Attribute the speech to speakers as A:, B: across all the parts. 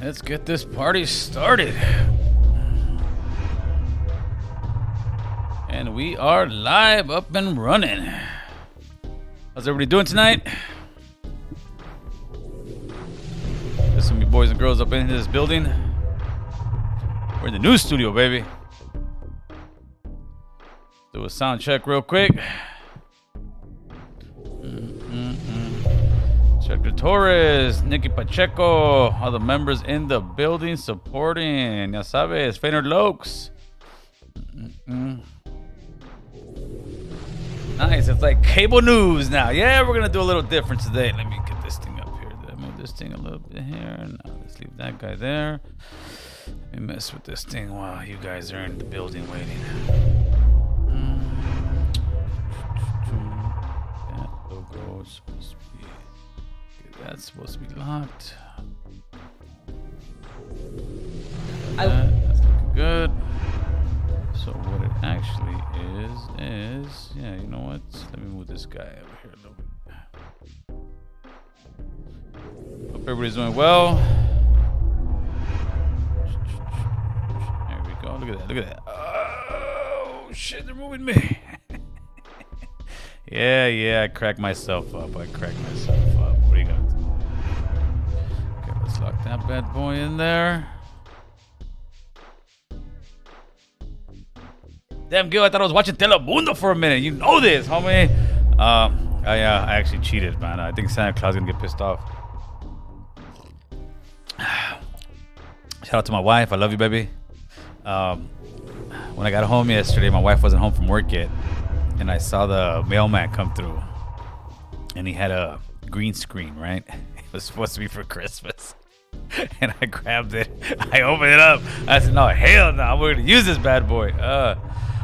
A: Let's get this party started. And we are live, up and running. How's everybody doing tonight? There's some boys and girls up in this building. We're in the new studio, baby. Do a sound check real quick. Checker Torres, Nicky Pacheco, all the members in the building supporting. Ya sabes, Feiner Lokes. Nice, it's like cable news now. Yeah, we're gonna do a little different today. Let me get this thing up here. Did I move this thing a little bit here? No, let's leave that guy there. Let me mess with this thing while you guys are in the building waiting. That logo is supposed to be... Okay, that's supposed to be locked. That's looking good. So what it actually is, yeah, you know what? Let me move this guy over here a little bit. Hope everybody's doing well. There we go. Look at that. Oh, shit, they're moving me. Yeah, I cracked myself up. What are you gonna do? Okay, let's lock that bad boy in there. Damn, Gil, I thought I was watching Telemundo for a minute. You know this, homie. I actually cheated, man. I think Santa Claus is gonna get pissed off. Shout out to my wife. I love you, baby. When I got home yesterday, my wife wasn't home from work yet, and I saw the mailman come through, and he had a green screen, right? It was supposed to be for Christmas. And I grabbed it. I opened it up. I said, no, hell no. We're going to use this bad boy.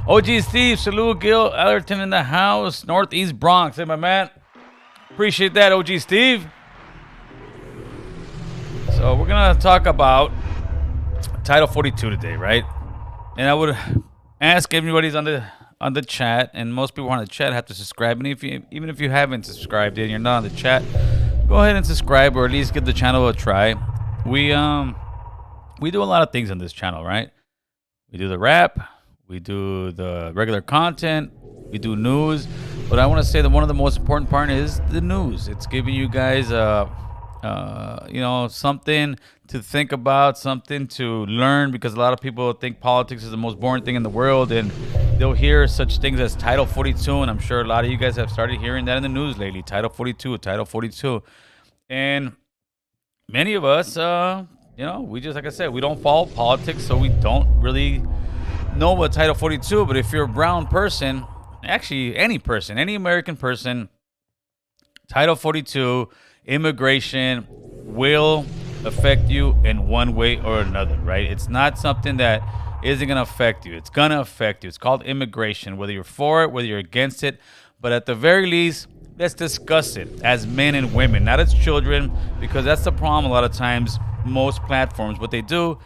A: OG Steve, salute, Gil Allerton in the house. Northeast Bronx. Hey, my man. Appreciate that, OG Steve. So we're going to talk about Title 42 today, right? And I would ask everybody's on the chat, and most people on the chat have to subscribe. And even if you haven't subscribed and you're not on the chat, go ahead and subscribe, or at least give the channel a try. We do a lot of things on this channel, right? We do the rap, we do the regular content, we do news, but I want to say that one of the most important part is the news. It's giving you guys something to think about, something to learn, because a lot of people think politics is the most boring thing in the world, and they'll hear such things as Title 42, and I'm sure a lot of you guys have started hearing that in the news lately. Title 42. And many of us, we just, like I said, we don't follow politics, so we don't really know what Title 42, but if you're a brown person, actually any American person, Title 42, immigration will affect you in one way or another, right? It's not something that isn't going to affect you. It's going to affect you. It's called immigration, whether you're for it, whether you're against it, but at the very least, let's discuss it as men and women, not as children, because that's the problem a lot of times. Most platforms, what they do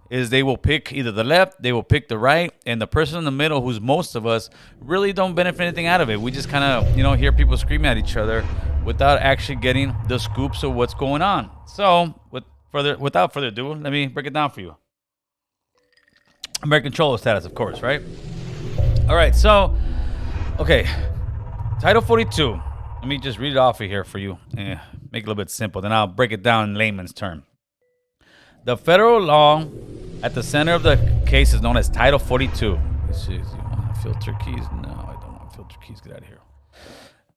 A: is they will pick either the left, they will pick the right, and the person in the middle, who's most of us, really don't benefit anything out of it. We just kind of, hear people screaming at each other without actually getting the scoops of what's going on. So, without further ado, let me break it down for you. American Cholo status, of course, right? All right, so, okay, Title 42. Let me just read it off of here for you. Make it a little bit simple. Then I'll break it down in layman's term. The federal law at the center of the case is known as Title 42. Let's see, you want filter keys? No, I don't want filter keys. Get out of here.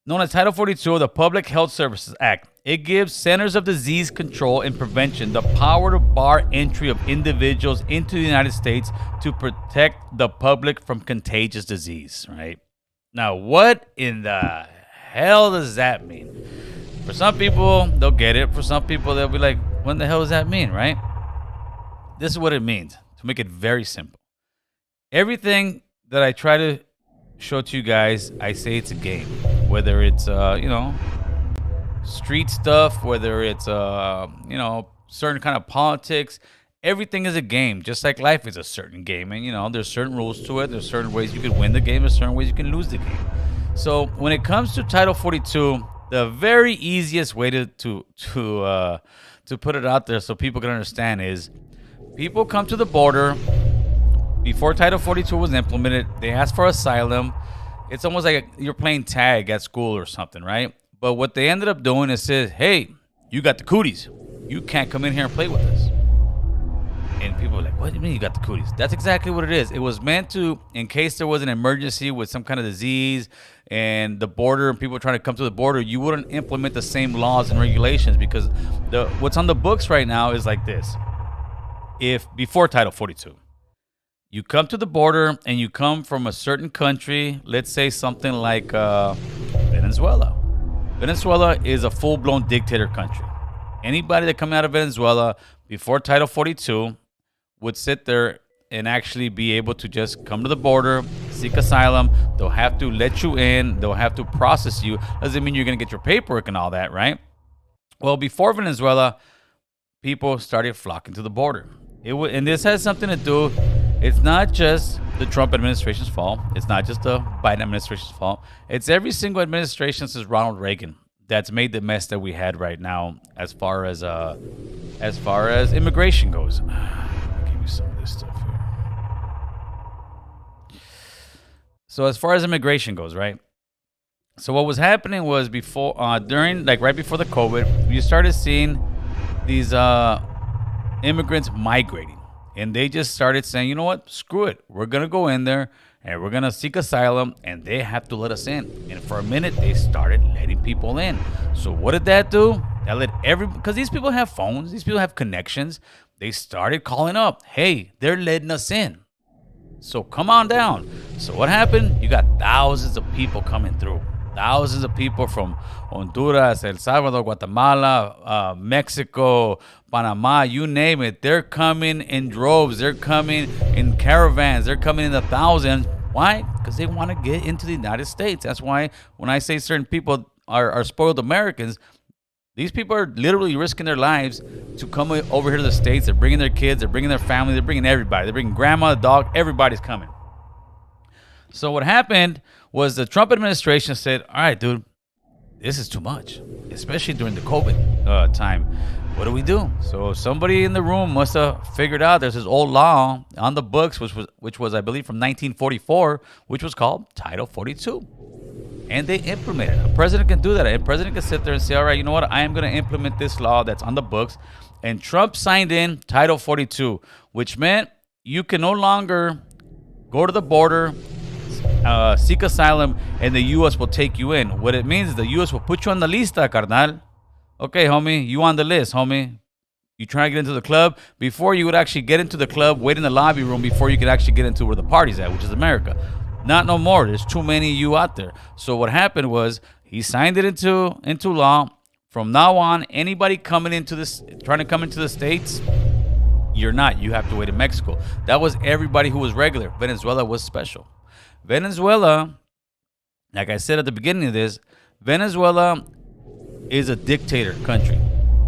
A: Known as Title 42 of the Public Health Services Act. It gives Centers of Disease Control and Prevention the power to bar entry of individuals into the United States to protect the public from contagious disease, right? Now, what in the hell does that mean? For some people, they'll get it. For some people, they'll be like, what the hell does that mean, right? This is what it means, to make it very simple. Everything that I try to show to you guys, I say it's a game. Whether it's, street stuff, whether it's, certain kind of politics, everything is a game. Just like life is a certain game. And, there's certain rules to it. There's certain ways you can win the game. There's certain ways you can lose the game. So when it comes to Title 42, the very easiest way to to put it out there so people can understand is people come to the border before Title 42 was implemented. They ask for asylum. It's almost like you're playing tag at school or something, right? But what they ended up doing is says, hey, you got the cooties. You can't come in here and play with us. And people are like, what do you mean you got the cooties? That's exactly what it is. It was meant to, in case there was an emergency with some kind of disease and the border and people trying to come to the border, you wouldn't implement the same laws and regulations because what's on the books right now is like this. If before Title 42, you come to the border and you come from a certain country, let's say something like Venezuela. Venezuela is a full-blown dictator country. Anybody that come out of Venezuela before Title 42 would sit there and actually be able to just come to the border, seek asylum. They'll have to let you in. They'll have to process you. Doesn't mean you're going to get your paperwork and all that, right? Well, before Venezuela, people started flocking to the border. And this has something to do. It's not just the Trump administration's fault. It's not just the Biden administration's fault. It's every single administration since Ronald Reagan that's made the mess that we had right now as far as immigration goes. I'll give you some of this stuff here. So as far as immigration goes, right? So what was happening was before, right before the COVID, you started seeing these immigrants migrating. And they just started saying, you know what? Screw it. We're going to go in there and we're going to seek asylum and they have to let us in. And for a minute, they started letting people in. So what did that do? That let because these people have phones. These people have connections. They started calling up. Hey, they're letting us in. So come on down. So what happened? You got thousands of people coming through. Thousands of people from Honduras, El Salvador, Guatemala, Mexico, Panama, you name it. They're coming in droves. They're coming in caravans. They're coming in the thousands. Why? Because they want to get into the United States. That's why when I say certain people are spoiled Americans, these people are literally risking their lives to come over here to the States. They're bringing their kids. They're bringing their family. They're bringing everybody. They're bringing grandma, dog. Everybody's coming. So what happened was the Trump administration said, all right, dude, this is too much, especially during the COVID time. What do we do? So somebody in the room must have figured out there's this old law on the books, which was I believe, from 1944, which was called Title 42. And they implemented it. A president can do that. A president can sit there and say, all right, you know what? I am going to implement this law that's on the books. And Trump signed in Title 42, which meant you can no longer go to the border, seek asylum, and the U.S. will take you in. What it means is the U.S. will put you on the lista, carnal. Okay, homie, you on the list, homie. You trying to get into the club? Before you would actually get into the club, wait in the lobby room before you could actually get into where the party's at, which is America. Not no more. There's too many of you out there. So what happened was he signed it into law. From now on, anybody trying to come into the States, you're not. You have to wait in Mexico. That was everybody who was regular. Venezuela was special. Venezuela, like I said at the beginning of this, Venezuela is a dictator country.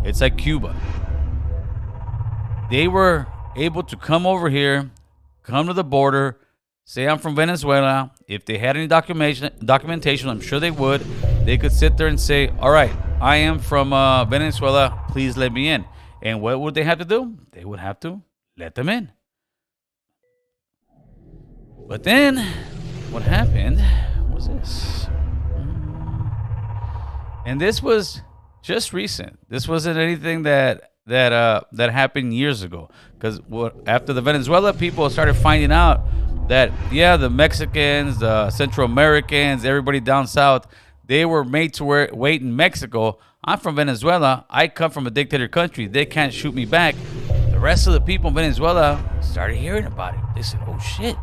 A: It's like Cuba. They were able to come over here, come to the border, say I'm from Venezuela. If they had any documentation, I'm sure they would. They could sit there and say, all right, I am from Venezuela. Please let me in. And what would they have to do? They would have to let them in. But then what happened was this. And this was just recent. This wasn't anything that happened years ago. Because after the Venezuela people started finding out that, yeah, the Mexicans, the Central Americans, everybody down south, they were made to wait in Mexico. I'm from Venezuela. I come from a dictator country. They can't shoot me back. The rest of the people in Venezuela started hearing about it. They said, oh, shit.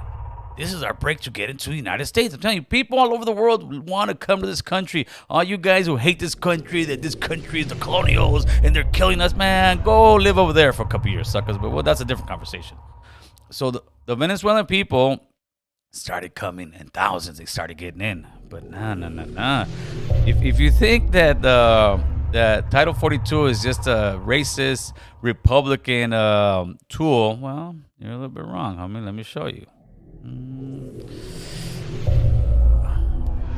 A: This is our break to get into the United States. I'm telling you, people all over the world want to come to this country. All you guys who hate this country, that this country is the colonials and they're killing us, man, go live over there for a couple years, suckers. But well, that's a different conversation. So the Venezuelan people started coming in thousands. They started getting in. But nah. If you think that that Title 42 is just a racist Republican tool, well, you're a little bit wrong, homie. Let me show you.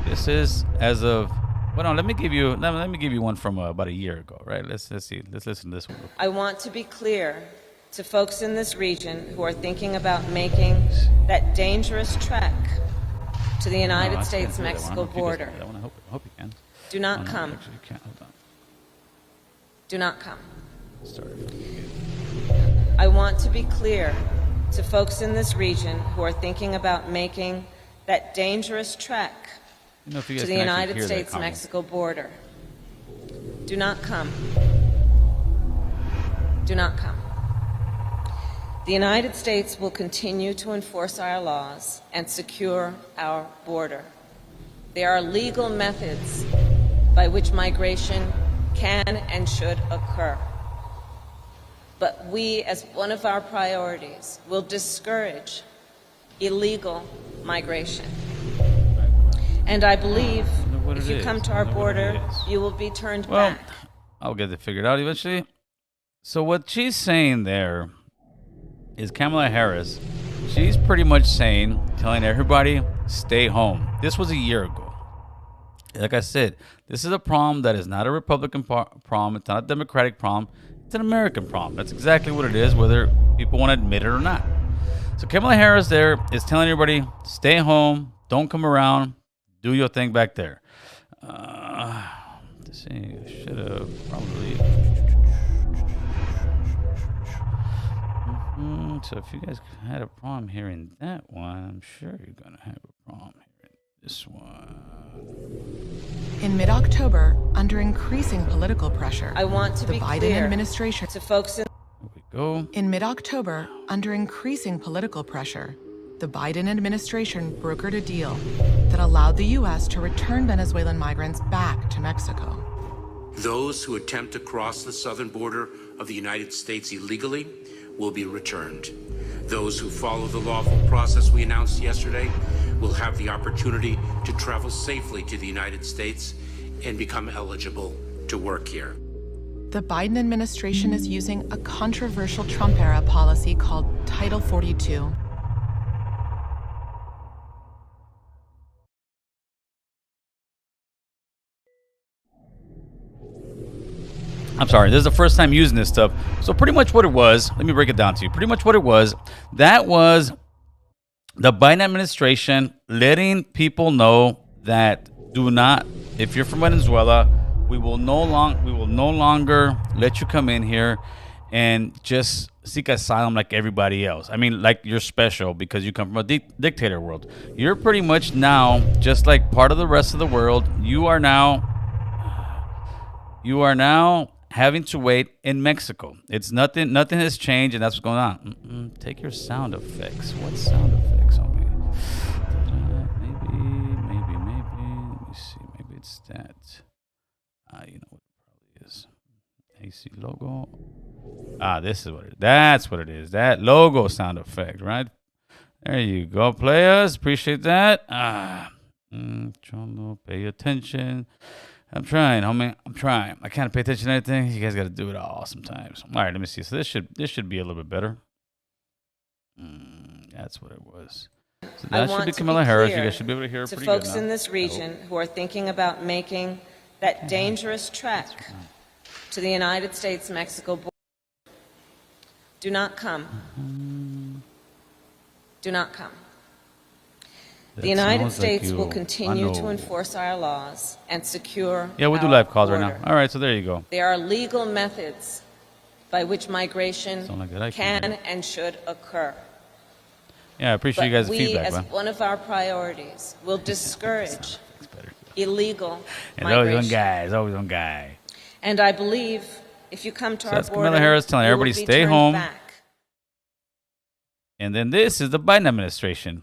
A: This is as of Well, no, let me give you one from about a year ago, right? Let's see. Let's listen to this one.
B: I want to be clear to folks in this region who are thinking about making that dangerous trek to the United States-Mexico border.
A: I hope you can.
B: Do not come.
A: Actually, you can't. Hold on.
B: Do not come.
A: Start.
B: I want to be clear to folks in this region who are thinking about making that dangerous trek to the United States-Mexico border. Do not come. Do not come. The United States will continue to enforce our laws and secure our border. There are legal methods by which migration can and should occur. But we, as one of our priorities, will discourage illegal migration. And I believe if you come to our border, you will be turned back.
A: I'll get it figured out eventually. So what she's saying there is Kamala Harris. She's pretty much telling everybody, stay home. This was a year ago. Like I said, this is a problem that is not a Republican problem. It's not a Democratic problem. It's an American problem. That's exactly what it is, whether people want to admit it or not. So Kamala Harris there is telling everybody, stay home, don't come around, do your thing back there. Let's see, I should have probably... So if you guys had a problem hearing that one, I'm sure you're going to have a problem hearing this one.
C: In mid-October, under increasing political pressure,
B: I want to
C: the
B: be
C: Biden
B: clear
C: administration
B: to folks in
A: Here we go.
C: In mid-October, under increasing political pressure, the Biden administration brokered a deal that allowed the U.S. to return Venezuelan migrants back to Mexico.
D: Those who attempt to cross the southern border of the United States illegally will be returned. Those who follow the lawful process we announced yesterday will have the opportunity to travel safely to the United States and become eligible to work here.
C: The Biden administration is using a controversial Trump-era policy called Title 42.
A: I'm sorry, this is the first time using this stuff. So pretty much what it was, let me break it down to you. Pretty much what it was, that was the Biden administration letting people know that do not, if you're from Venezuela, we will no longer let you come in here and just seek asylum like everybody else. I mean, like you're special because you come from a dictator world. You're pretty much now just like part of the rest of the world. You are now having to wait in Mexico. It's nothing has changed, and that's what's going on. Take your sound effects. What sound effects on me? Maybe. Let me see. Maybe it's that. You know what it probably is. AC logo. This is what it is. That's what it is. That logo sound effect, right? There you go, players. Appreciate that. Cholo, pay attention. I'm trying, homie. I'm trying. I can't pay attention to anything. You guys got to do it all sometimes. All right, let me see. So this should be a little bit better. That's what it was. So that should be Kamala Harris. You guys should be able to hear her pretty good now.
B: to folks in this region who are thinking about making that dangerous trek to the United States-Mexico border. Do not come. Do not come. The United States will continue to enforce our laws and secure
A: Yeah, we'll do live calls right now. All right, so there you go.
B: There are legal methods by which migration can and should occur.
A: Yeah, I appreciate you guys' feedback.
B: We, as one of our priorities, will discourage illegal
A: and
B: migration.
A: always on guy.
B: And I believe if you come to our
A: That's
B: border,
A: Kamala Harris telling everybody
B: you will be
A: stay
B: turned
A: home.
B: back.
A: And then this is the Biden administration.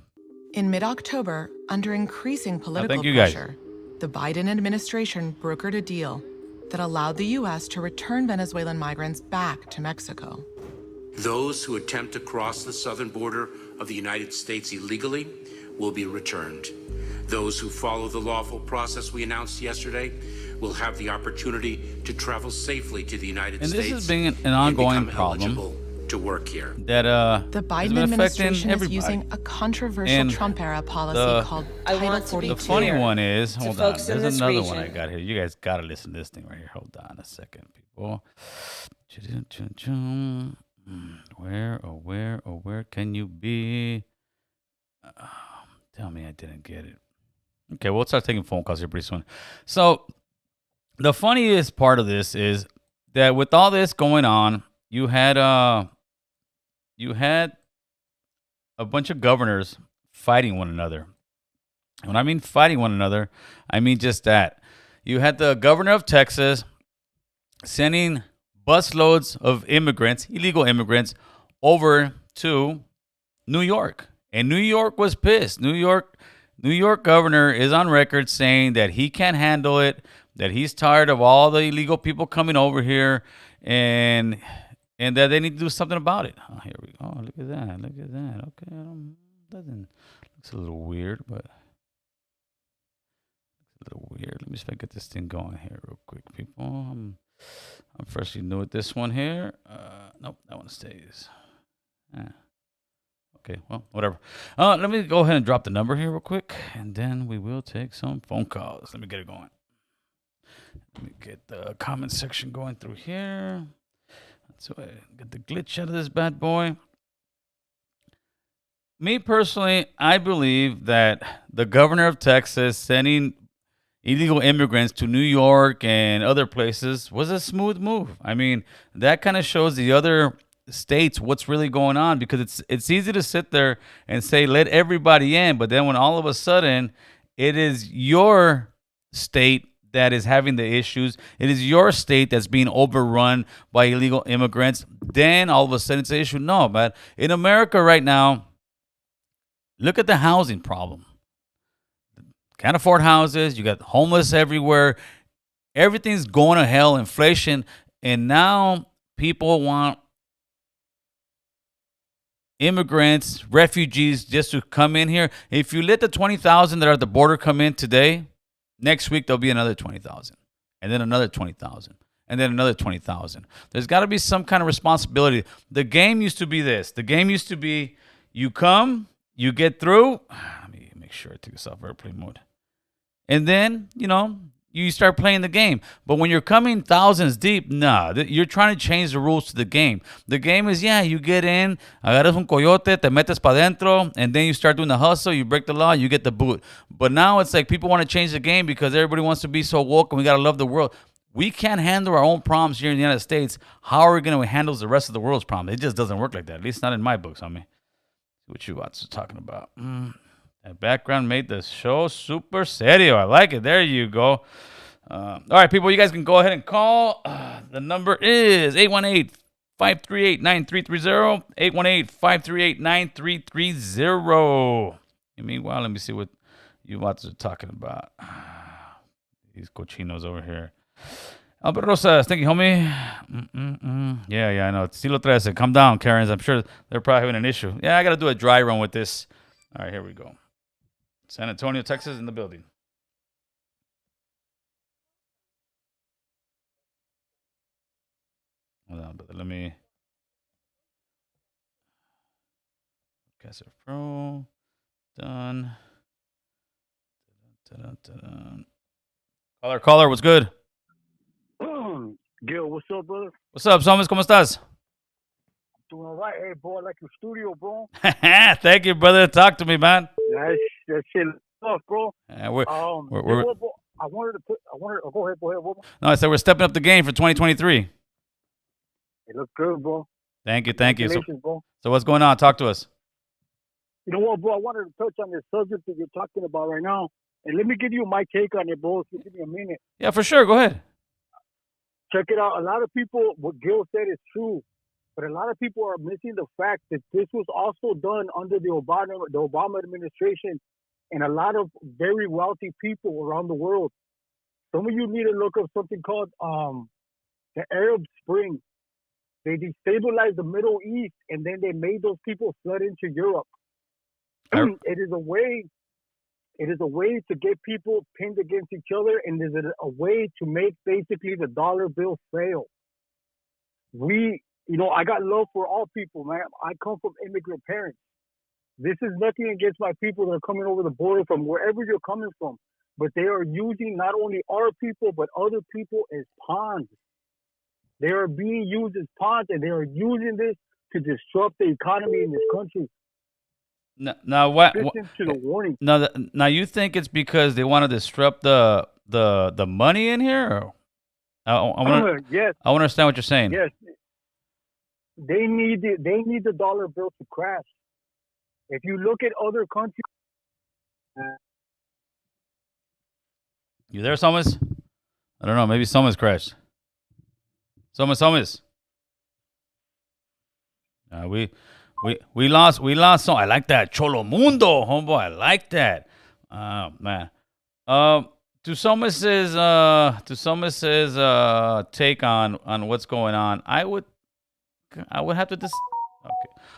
C: In mid-October, under increasing political
A: thank you guys.
C: pressure, the Biden administration brokered a deal that allowed the U.S. to return Venezuelan migrants back to Mexico.
D: Those who attempt to cross the southern border of the United States illegally will be returned. Those who follow the lawful process we announced yesterday will have the opportunity to travel safely to the United States.
A: And this has been an ongoing problem.
D: to work here.
A: that
C: The
A: has
C: Biden
A: been affecting
C: administration is
A: everybody.
C: using a controversial
A: And
C: Trump-era policy
A: the-
C: called
B: I
C: Title
B: want to be
A: The
C: 42.
A: funny
B: clear
A: one is,
B: to
A: hold on,
B: folks in
A: there's
B: this
A: another one I
B: region.
A: got here. You guys gotta listen to this thing right here. Hold on a second, people. Where can you be? Tell me I didn't get it. Okay, we'll start taking phone calls here pretty soon. So the funniest part of this is that with all this going on, you had a bunch of governors fighting one another. When I mean fighting one another, I mean just that. You had the governor of Texas sending busloads of immigrants, illegal immigrants, over to New York. And New York was pissed. New York governor is on record saying that he can't handle it, that he's tired of all the illegal people coming over here, and that they need to do something about it. Oh, here we go. Look at that. Look at that. Okay, doesn't looks a little weird, but a little weird. Let me see if I get this thing going here real quick, people. I'm freshly new at this one here. Nope, that one stays. Okay, well, whatever. Let me go ahead and drop the number here real quick, and then we will take some phone calls. Let me get it going. Let me get the comment section going through here. So I get the glitch out of this bad boy. Me personally, I believe that the governor of Texas sending illegal immigrants to New York and other places was a smooth move. I mean, that kind of shows the other states what's really going on, because it's easy to sit there and say let everybody in, but then when all of a sudden it is your state that is having the issues, it is your state that's being overrun by illegal immigrants, then all of a sudden it's an issue. No, but in America right now, look at the housing problem. Can't afford houses. You got homeless everywhere. Everything's going to hell, inflation. And now people want immigrants, refugees just to come in here. If you let the 20,000 that are at the border come in today, next week there'll be another 20,000. And then another 20,000. And then another 20,000. There's got to be some kind of responsibility. The game used to be this. The game used to be you come, you get through. Let me make sure I take this off airplane mode. And then, you start playing the game. But when you're coming thousands deep, you're trying to change the rules to the game. The game is, you get in, agarras un coyote, te metes pa dentro, and then you start doing the hustle, you break the law, you get the boot. But now it's like people want to change the game because everybody wants to be so woke and we got to love the world. We can't handle our own problems here in the United States. How are we going to handle the rest of the world's problems? It just doesn't work like that. At least not in my books, homie. What you watch talking about? That background made the show super serio. I like it. There you go. All right, people, you guys can go ahead and call. The number is 818-538-9330. 818-538-9330. And meanwhile, let me see what you watch are talking about. These cochinos over here. Albert Rosas, thank you, homie. Yeah, I know. Estilo 13. Calm down, Karens. I'm sure they're probably having an issue. Yeah, I got to do a dry run with this. All right, here we go. San Antonio, Texas, in the building. Hold on, brother. Let me. Caster Pro. Done. Caller, what's good?
E: Gil, what's up, brother?
A: What's up, Somas? ¿Cómo estás?
E: Doing all right. Hey, bro, I like your studio, bro.
A: Thank you, brother. Talk to me, man.
E: That shit tough, bro.
A: We're,
E: bro, I wanted to go ahead, bro.
A: No, I said we're stepping up the game for 2023.
E: It looks good, bro.
A: Thank you.
E: Bro.
A: So what's going on? Talk to us.
E: You know what, bro? I wanted to touch on this subject that you're talking about right now. And let me give you my take on it, bro. If you give me a minute.
A: Yeah, for sure. Go ahead.
E: Check it out. A lot of people, what Gil said is true. But a lot of people are missing the fact that this was also done under the Obama administration and a lot of very wealthy people around the world. Some of you need to look up something called the Arab Spring. They destabilized the Middle East and then they made those people flood into Europe. It is a way to get people pinned against each other, and it is a way to make basically the dollar bill fail. I got love for all people, man. I come from immigrant parents. This is nothing against my people that are coming over the border from wherever you're coming from. But they are using not only our people, but other people as pawns. They are being used as pawns, and they are using this to disrupt the economy in this country.
A: Now what?
E: Listen to the warning.
A: Now you think it's because they want to disrupt the money in here? Or? I want
E: Yes,
A: I want to understand what you're saying.
E: yes. They need the dollar bill to crash. If you look at other countries,
A: You there, Thomas? I don't know. Maybe someone's crashed. Thomas. We lost some. I like that Cholo Mundo, homeboy. I like that. Man. To Thomas's take on what's going on, I would have to okay.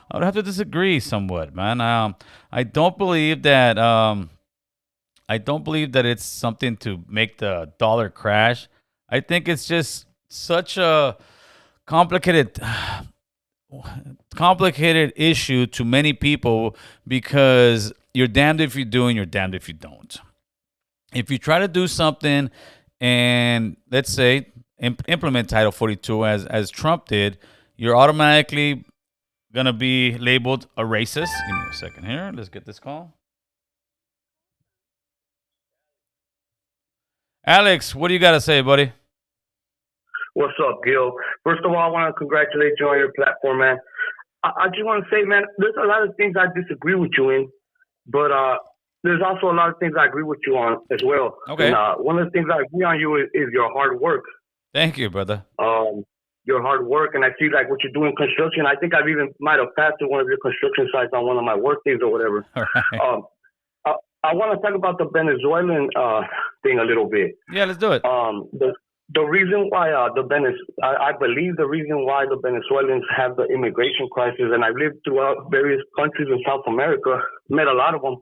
A: I would have to disagree somewhat, man. I don't believe that it's something to make the dollar crash. I think it's just such a complicated issue to many people because you're damned if you do and you're damned if you don't. If you try to do something and let's say implement Title 42 as Trump did, you're automatically going to be labeled a racist. Give me a second here. Let's get this call. Alex, what do you got to say, buddy?
F: What's up, Gil? First of all, I want to congratulate you on your platform, man. I just want to say, man, there's a lot of things I disagree with you in, but there's also a lot of things I agree with you on as well.
A: Okay.
F: And, one of the things I agree on you is your hard work.
A: Thank you, brother.
F: Your hard work, and I see like what you're doing in construction. I think I've even might have passed to one of your construction sites on one of my work days or whatever.
A: All right.
F: I want to talk about the Venezuelan thing a little bit.
A: Yeah, let's do it.
F: The reason why I believe the reason why the Venezuelans have the immigration crisis, and I've lived throughout various countries in South America, met a lot of them,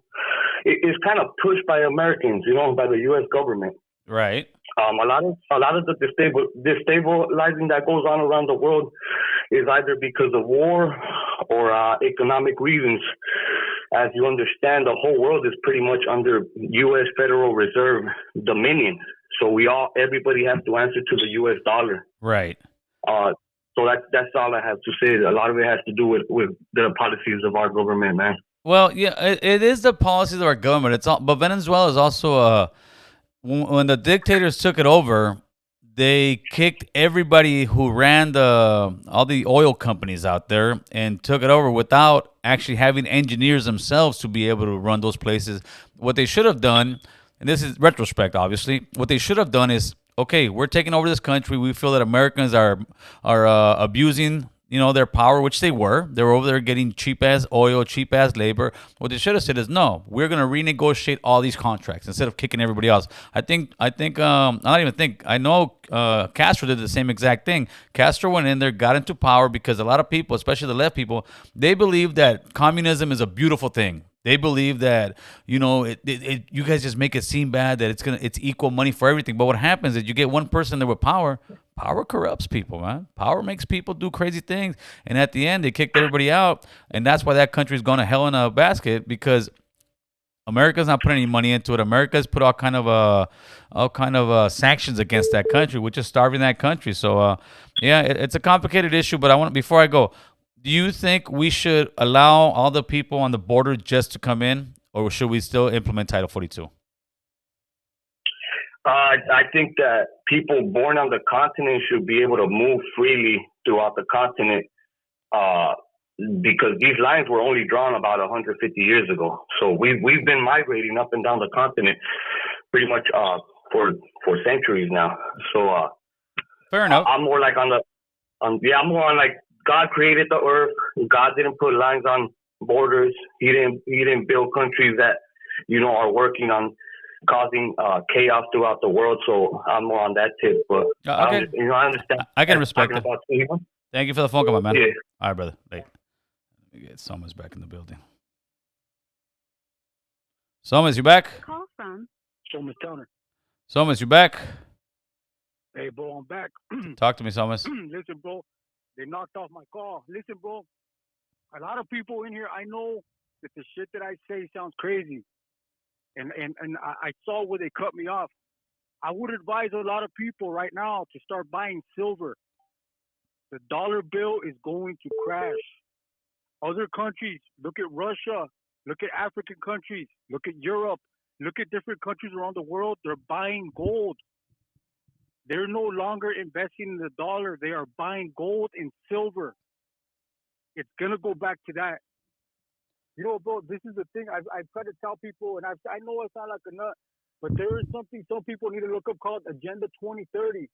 F: it's kind of pushed by Americans, by the U.S. government.
A: Right.
F: A lot of the destabilizing that goes on around the world is either because of war or economic reasons. As you understand, the whole world is pretty much under U.S. Federal Reserve dominion. So everybody has to answer to the U.S. dollar.
A: Right.
F: So that's all I have to say. A lot of it has to do with the policies of our government, man.
A: Well, yeah, it is the policies of our government. But Venezuela is also when the dictators took it over, they kicked everybody who ran all the oil companies out there and took it over without actually having engineers themselves to be able to run those places. What they should have done, and this is retrospect, obviously, what they should have done is, okay, we're taking over this country. We feel that Americans are abusing, their power, which they were. They were over there getting cheap ass oil, cheap ass labor. What they should have said is, no, we're gonna renegotiate all these contracts instead of kicking everybody else. I know Castro did the same exact thing. Castro went in there, got into power because a lot of people, especially the left people, they believe that communism is a beautiful thing. They believe that, you guys just make it seem bad that it's equal money for everything. But what happens is you get one person there with power. Power corrupts people, man. Power makes people do crazy things. And at the end, they kicked everybody out. And that's why that country's gone to hell in a basket, because America's not putting any money into it. America's put all kind of sanctions against that country, which is starving that country. So, it's a complicated issue. But before I go, do you think we should allow all the people on the border just to come in, or should we still implement Title 42?
F: I think that people born on the continent should be able to move freely throughout the continent because these lines were only drawn about 150 years ago. So we've been migrating up and down the continent pretty much for centuries now. So
A: fair enough.
F: I'm more like I'm more on like God created the earth. God didn't put lines on borders. He didn't build countries that are working on causing chaos throughout the world. So I'm more on that tip. But
A: okay.
F: I understand.
A: I can respect it. Thank you for the phone call, man.
F: Yeah.
A: All right, brother. Let me get Somas back in the building. Somas, you back?
G: Call from
E: Somas Towner.
A: Somas, you back?
E: Hey, bro, I'm back.
A: Talk to me, Somas.
E: Listen, bro, They knocked off my call. Listen, bro, a lot of people in here, I know that the shit that I say sounds crazy. And I saw where they cut me off. I would advise a lot of people right now to start buying silver. The dollar bill is going to crash. Other countries, look at Russia, look at African countries, look at Europe, look at different countries around the world. They're buying gold. They're no longer investing in the dollar. They are buying gold and silver. It's going to go back to that. You know, bro, this is the thing. I've tried to tell people, and I know I sound like a nut, but there is something some people need to look up called Agenda 2030.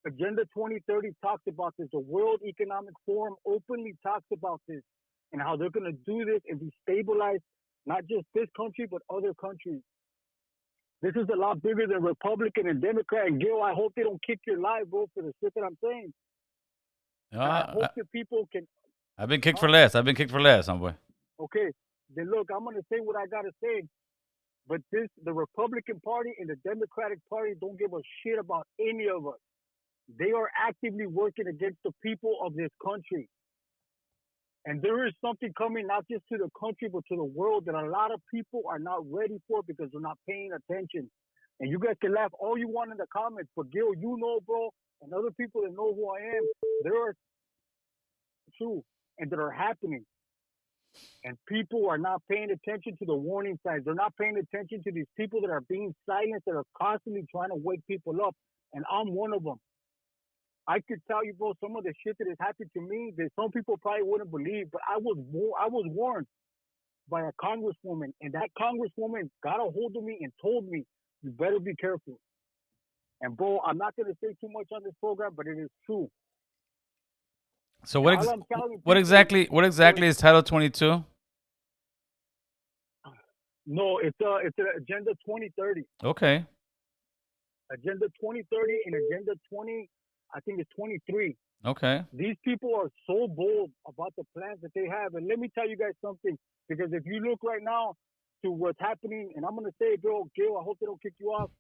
E: Agenda 2030 talks about this. The World Economic Forum openly talks about this and how they're going to do this and destabilize not just this country, but other countries. This is a lot bigger than Republican and Democrat. And Gil, I hope they don't kick your live, bro, for the shit that I'm saying. I hope that people can.
A: I've been kicked for less. I've been kicked for less, homeboy.
E: Okay, then look, I'm going to say what I got to say. But the Republican Party and the Democratic Party don't give a shit about any of us. They are actively working against the people of this country. And there is something coming not just to the country, but to the world that a lot of people are not ready for because they're not paying attention. And you guys can laugh all you want in the comments, but Gil, you know, bro, and other people that know who I am, there are true and that are happening. And people are not paying attention to the warning signs. They're not paying attention to these people that are being silenced, that are constantly trying to wake people up. And I'm one of them. I could tell you, bro, some of the shit that has happened to me that some people probably wouldn't believe, but I was warned by a congresswoman, and that congresswoman got a hold of me and told me, you better be careful. And bro, I'm not going to say too much on this program, but it is true.
A: So what exactly is Title 22?
E: No, it's an Agenda 2030.
A: Okay.
E: Agenda 2030 and Agenda 20, I think it's 23.
A: Okay.
E: These people are so bold about the plans that they have. And let me tell you guys something, because if you look right now to what's happening, and I'm going to say, bro, Gil, I hope they don't kick you off,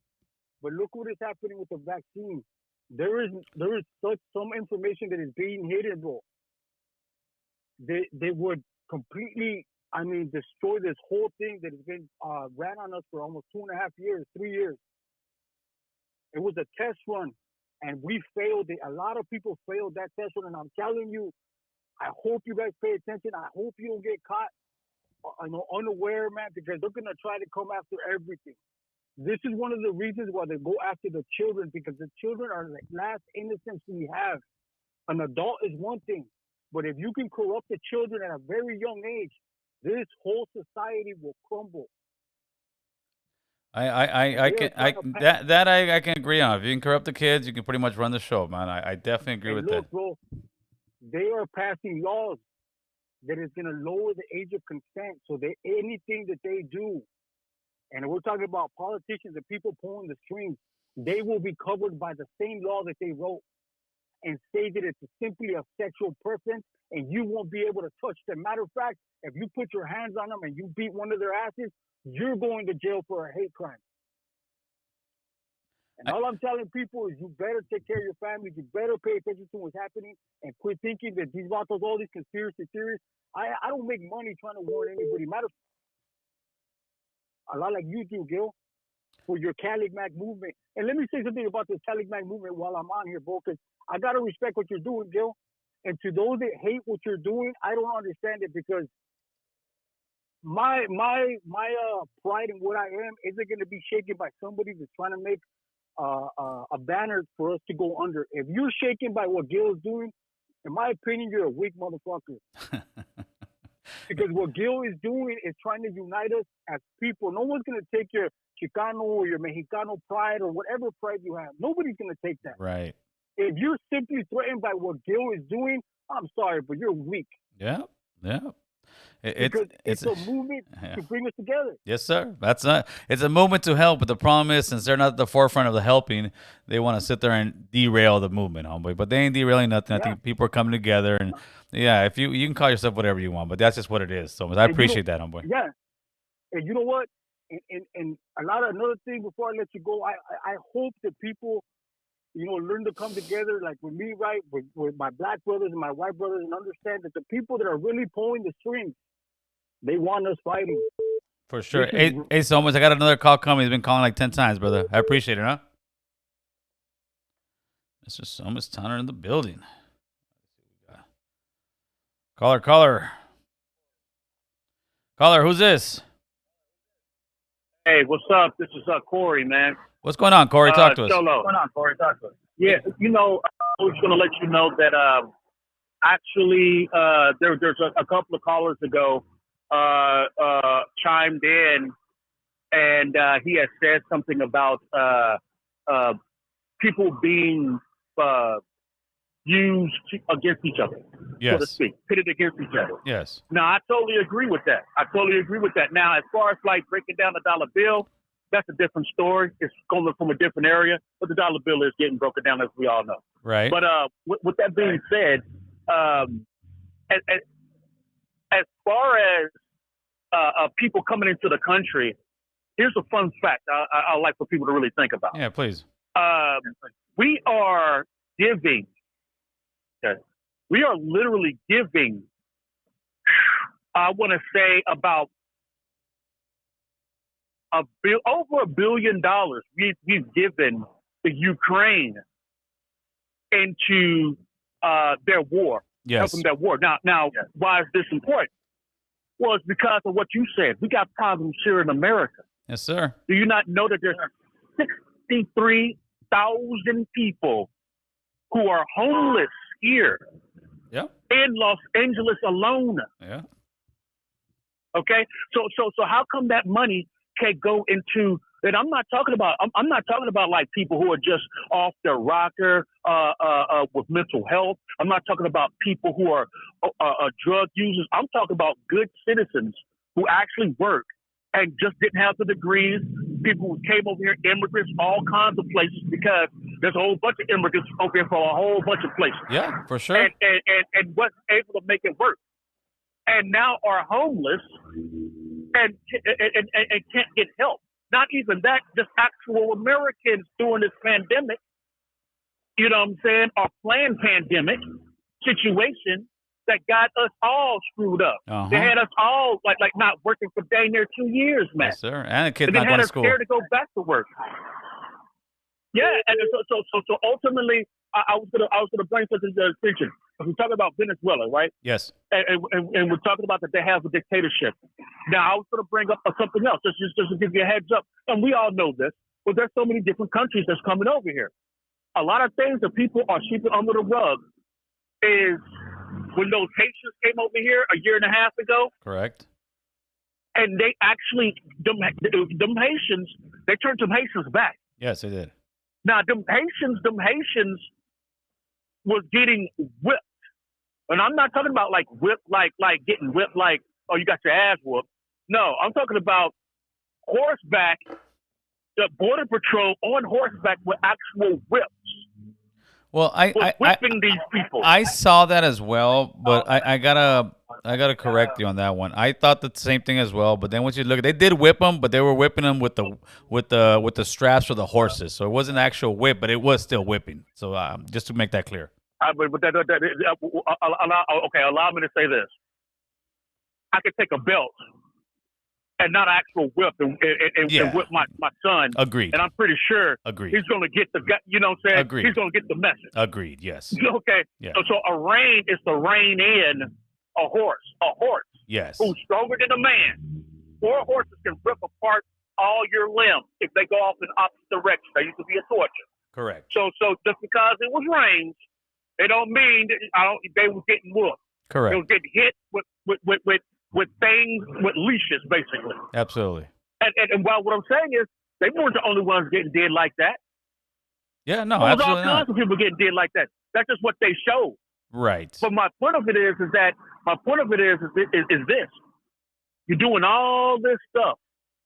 E: but look what is happening with the vaccine. There is some information that is being hidden, bro. They would completely, destroy this whole thing that has been ran on us for almost 2.5 years, 3 years. It was a test run, and we failed it. A lot of people failed that test run, and I'm telling you, I hope you guys pay attention. I hope you don't get caught, unaware, man, because they're gonna try to come after everything. This is one of the reasons why they go after the children, because the children are the last innocence we have. An adult is one thing, but if you can corrupt the children at a very young age, this whole society will crumble.
A: I can agree on. If you can corrupt the kids, you can pretty much run the show, man. I definitely agree with that.
E: Bro, they are passing laws that is going to lower the age of consent, so that anything that they do, and we're talking about politicians and people pulling the strings, they will be covered by the same law that they wrote and say that it's simply a sexual preference and you won't be able to touch them. Matter of fact, if you put your hands on them and you beat one of their asses, you're going to jail for a hate crime. And all I'm telling people is you better take care of your family. You better pay attention to what's happening and quit thinking that these vatos, all these conspiracy theories. I don't make money trying to warn anybody. Matter of a lot like you do, Gil, for your Caligmac movement. And let me say something about this Caligmac movement while I'm on here, bro, because I got to respect what you're doing, Gil. And to those that hate what you're doing, I don't understand it, because my pride in what I am isn't going to be shaken by somebody that's trying to make a banner for us to go under. If you're shaken by what Gil is doing, in my opinion, you're a weak motherfucker. Because what Gil is doing is trying to unite us as people. No one's going to take your Chicano or your Mexicano pride or whatever pride you have. Nobody's going to take that.
A: Right.
E: If you're simply threatened by what Gil is doing, I'm sorry, but you're weak.
A: Yeah.
E: It's a movement to bring us together.
A: Yes, sir. It's a movement to help, but the problem is, since they're not at the forefront of the helping, they want to sit there and derail the movement, homeboy. But they ain't derailing nothing. I think people are coming together, and if you can call yourself whatever you want, but that's just what it is. So I appreciate that, homeboy.
E: Yeah, and you know what? And another thing before I let you go, I hope that people learn to come together like with me, right, with my black brothers and my white brothers, and understand that the people that are really pulling the strings, they want us fighting.
A: For sure. Hey, Somas, I got another call coming. He's been calling like 10 times, brother. I appreciate it, huh? Mr. Somas Tanner in the building. Caller, who's this?
G: Hey, what's up? This is Corey, man.
A: What's going on, Corey? Talk to us.
G: Cholo. What's going on, Corey? Talk to us. Yeah, I was going to let you know that actually there's a couple of callers ago chimed in, and he had said something about people being used against each other, so to speak, pitted against each other.
A: Yes.
G: Now, I totally agree with that. Now, as far as like breaking down the dollar bill, that's a different story. It's coming from a different area, but the dollar bill is getting broken down, as we all know.
A: Right.
G: But with that being said, as far as people coming into the country, here's a fun fact I like for people to really think about.
A: Yeah, please.
G: We are giving. We are literally giving, I want to say, about over $1 billion we've given the Ukraine into their war.
A: Yes.
G: Helping their war. Now, why is this important? Well, it's because of what you said. We got problems here in America.
A: Yes, sir.
G: Do you not know that there's 63,000 people who are homeless here in Los Angeles alone?
A: Yeah.
G: Okay. So how come that money can't go into? And I'm not talking about like people who are just off their rocker with mental health. I'm not talking about people who are drug users. I'm talking about good citizens who actually work and just didn't have the degrees. People who came over here, immigrants, all kinds of places, because there's a whole bunch of immigrants over here from a whole bunch of places.
A: Yeah, for sure.
G: And wasn't able to make it work, and now are homeless and can't get help. Not even that, just actual Americans during this pandemic, you know what I'm saying, or planned pandemic situation that got us all screwed up.
A: Uh-huh.
G: They had us all like not working for dang near 2 years, man.
A: Yes, sir. And the kids
G: They
A: not
G: had
A: going to
G: us
A: school.
G: scared to go back to work. Yeah, and so ultimately, I was gonna bring something to attention. We're talking about Venezuela, right?
A: Yes.
G: And we're talking about that they have a dictatorship. Now, I was going to bring up something else, just to give you a heads up. And we all know this, but there's so many different countries that's coming over here. A lot of things that people are sweeping under the rug is when those Haitians came over here a year and a half ago.
A: Correct.
G: And they actually, them Haitians, they turned some Haitians back.
A: Yes, they did.
G: Now, them Haitians was getting whipped. And I'm not talking about like whipped, like getting whipped, like, oh, you got your ass whooped. No, I'm talking about horseback, the Border Patrol on horseback with actual whips.
A: Well, I
G: whipping these people.
A: I saw that as well, but I gotta correct you on that one. I thought the same thing as well, but then once you look, they did whip them, but they were whipping them with the straps for the horses, so it wasn't an actual whip, but it was still whipping. So just to make that clear.
G: But allow me to say this. I could take a belt and not an actual whip and whip my son.
A: Agreed.
G: And I'm pretty sure
A: Agreed.
G: he's going to get you know what I'm saying?
A: Agreed.
G: He's going to get the message.
A: Agreed, yes.
G: Okay.
A: Yeah.
G: So a rein is to rein in a horse.
A: Yes.
G: Who's stronger than a man. 4 horses can rip apart all your limbs if they go off in opposite directions. That used to be a torture.
A: Correct.
G: So just because it was reins, it don't mean they were getting whooped.
A: Correct.
G: They were getting hit with things, with leashes, basically.
A: Absolutely.
G: And while what I'm saying is, they weren't the only ones getting dead like that.
A: Yeah, no,
G: There was
A: absolutely
G: all kinds
A: not.
G: of people getting dead like that. That's just what they showed.
A: Right.
G: But my point of it is this. You're doing all this stuff.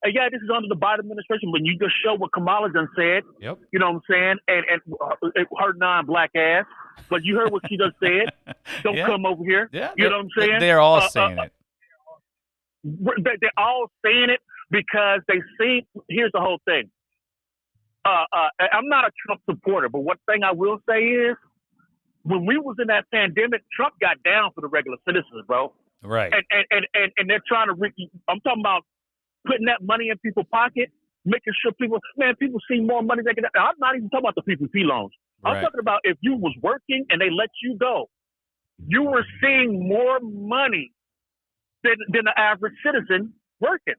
G: And yeah, this is under the Biden administration, but you just show what Kamala done said.
A: Yep.
G: You know what I'm saying? And her non-black ass. But you heard what she just said. Don't come over here.
A: Yeah.
G: You know what I'm saying?
A: They're all saying it.
G: They're all saying it because they see. Here's the whole thing. I'm not a Trump supporter, but one thing I will say is, when we was in that pandemic, Trump got down for the regular citizens, bro.
A: Right.
G: And they're trying to. I'm talking about putting that money in people's pocket, making sure people see more money. I'm not even talking about the PPP loans. I'm
A: Right.
G: talking about if you was working and they let you go, you were seeing more money than the average citizen working.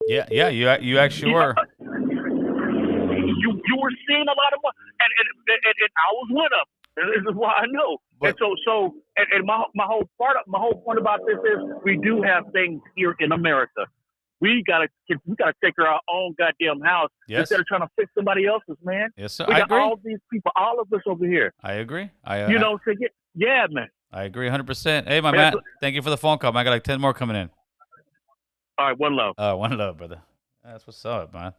A: Yeah. You actually were.
G: You were seeing a lot of money, and I was one of them. This is why I know.
A: But,
G: And my whole point about this is we do have things here in America. We gotta take care of our own goddamn house instead of trying to fix somebody else's, man.
A: Yes, sir.
G: We
A: I
G: got
A: agree.
G: all these people, all of us over here.
A: I agree.
G: Yeah, man.
A: I agree 100%. Hey, my man, thank you for the phone call, man. I got like 10 more coming in.
G: All right, one love.
A: One love, brother. That's what's up, man.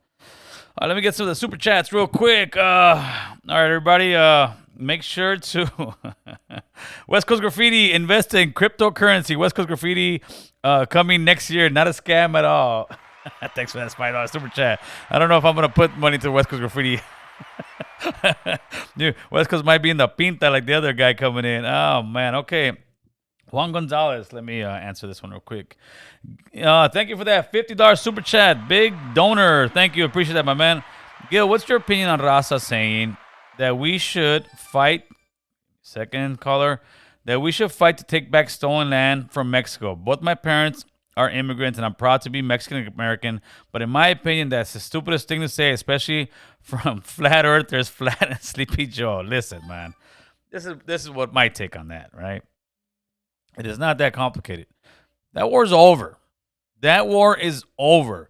A: All right, let me get some of the super chats real quick. All right, everybody, make sure to West Coast Graffiti invest in cryptocurrency. West Coast Graffiti coming next year, not a scam at all. Thanks for that $5 super chat. I don't know if I'm gonna put money to West Coast Graffiti. Dude, West Coast might be in the pinta like the other guy coming in. Oh man, okay. Juan Gonzalez, let me answer this one real quick. Thank you for that $50 super chat. Big donor. Thank you. Appreciate that, my man. Gil, what's your opinion on Raza saying that we should fight, second caller, that we should fight to take back stolen land from Mexico? Both my parents are immigrants, and I'm proud to be Mexican-American, but in my opinion, that's the stupidest thing to say, especially from flat earthers, Flat and Sleepy Joe. Listen, man, this is what my take on that, right? It is not that complicated. That war's over. That war is over.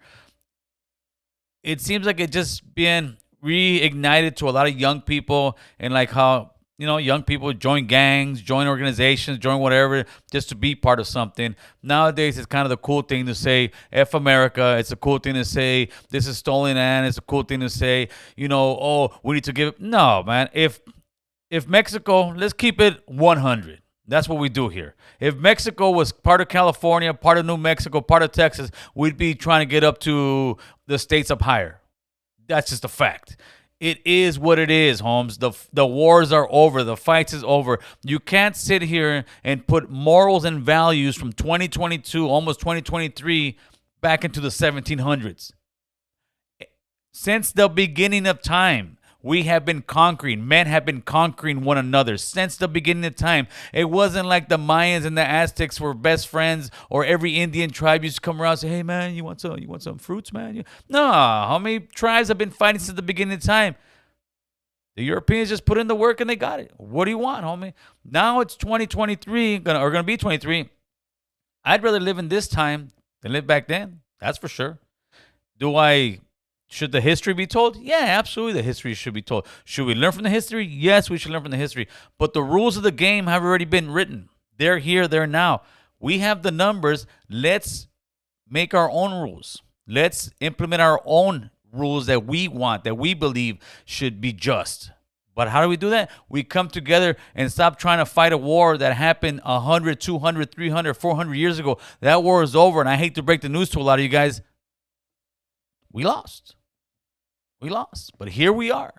A: It seems like it just been reignited to a lot of young people, and like how, young people join gangs, join organizations, join whatever just to be part of something. Nowadays, it's kind of the cool thing to say, F America. It's a cool thing to say, this is stolen land. It's a cool thing to say, oh, we need to give it. No, man. If Mexico, let's keep it 100. That's what we do here. If Mexico was part of California, part of New Mexico, part of Texas, we'd be trying to get up to the states up higher. That's just a fact. It is what it is, Holmes. The wars are over. The fights is over. You can't sit here and put morals and values from 2022, almost 2023, back into the 1700s. Since the beginning of time, we have been conquering. Men have been conquering one another since the beginning of time. It wasn't like the Mayans and the Aztecs were best friends, or every Indian tribe used to come around and say, "Hey man, you want some fruits, man?" No, how many tribes have been fighting since the beginning of time? The Europeans just put in the work and they got it. What do you want, homie? Now it's 2023, gonna be 23. I'd rather live in this time than live back then. That's for sure. Should the history be told? Yeah, absolutely the history should be told. Should we learn from the history? Yes, we should learn from the history. But the rules of the game have already been written. They're here, they're now. We have the numbers. Let's make our own rules. Let's implement our own rules that we want, that we believe should be just. But how do we do that? We come together and stop trying to fight a war that happened 100, 200, 300, 400 years ago. That war is over, and I hate to break the news to a lot of you guys. We lost. But here we are.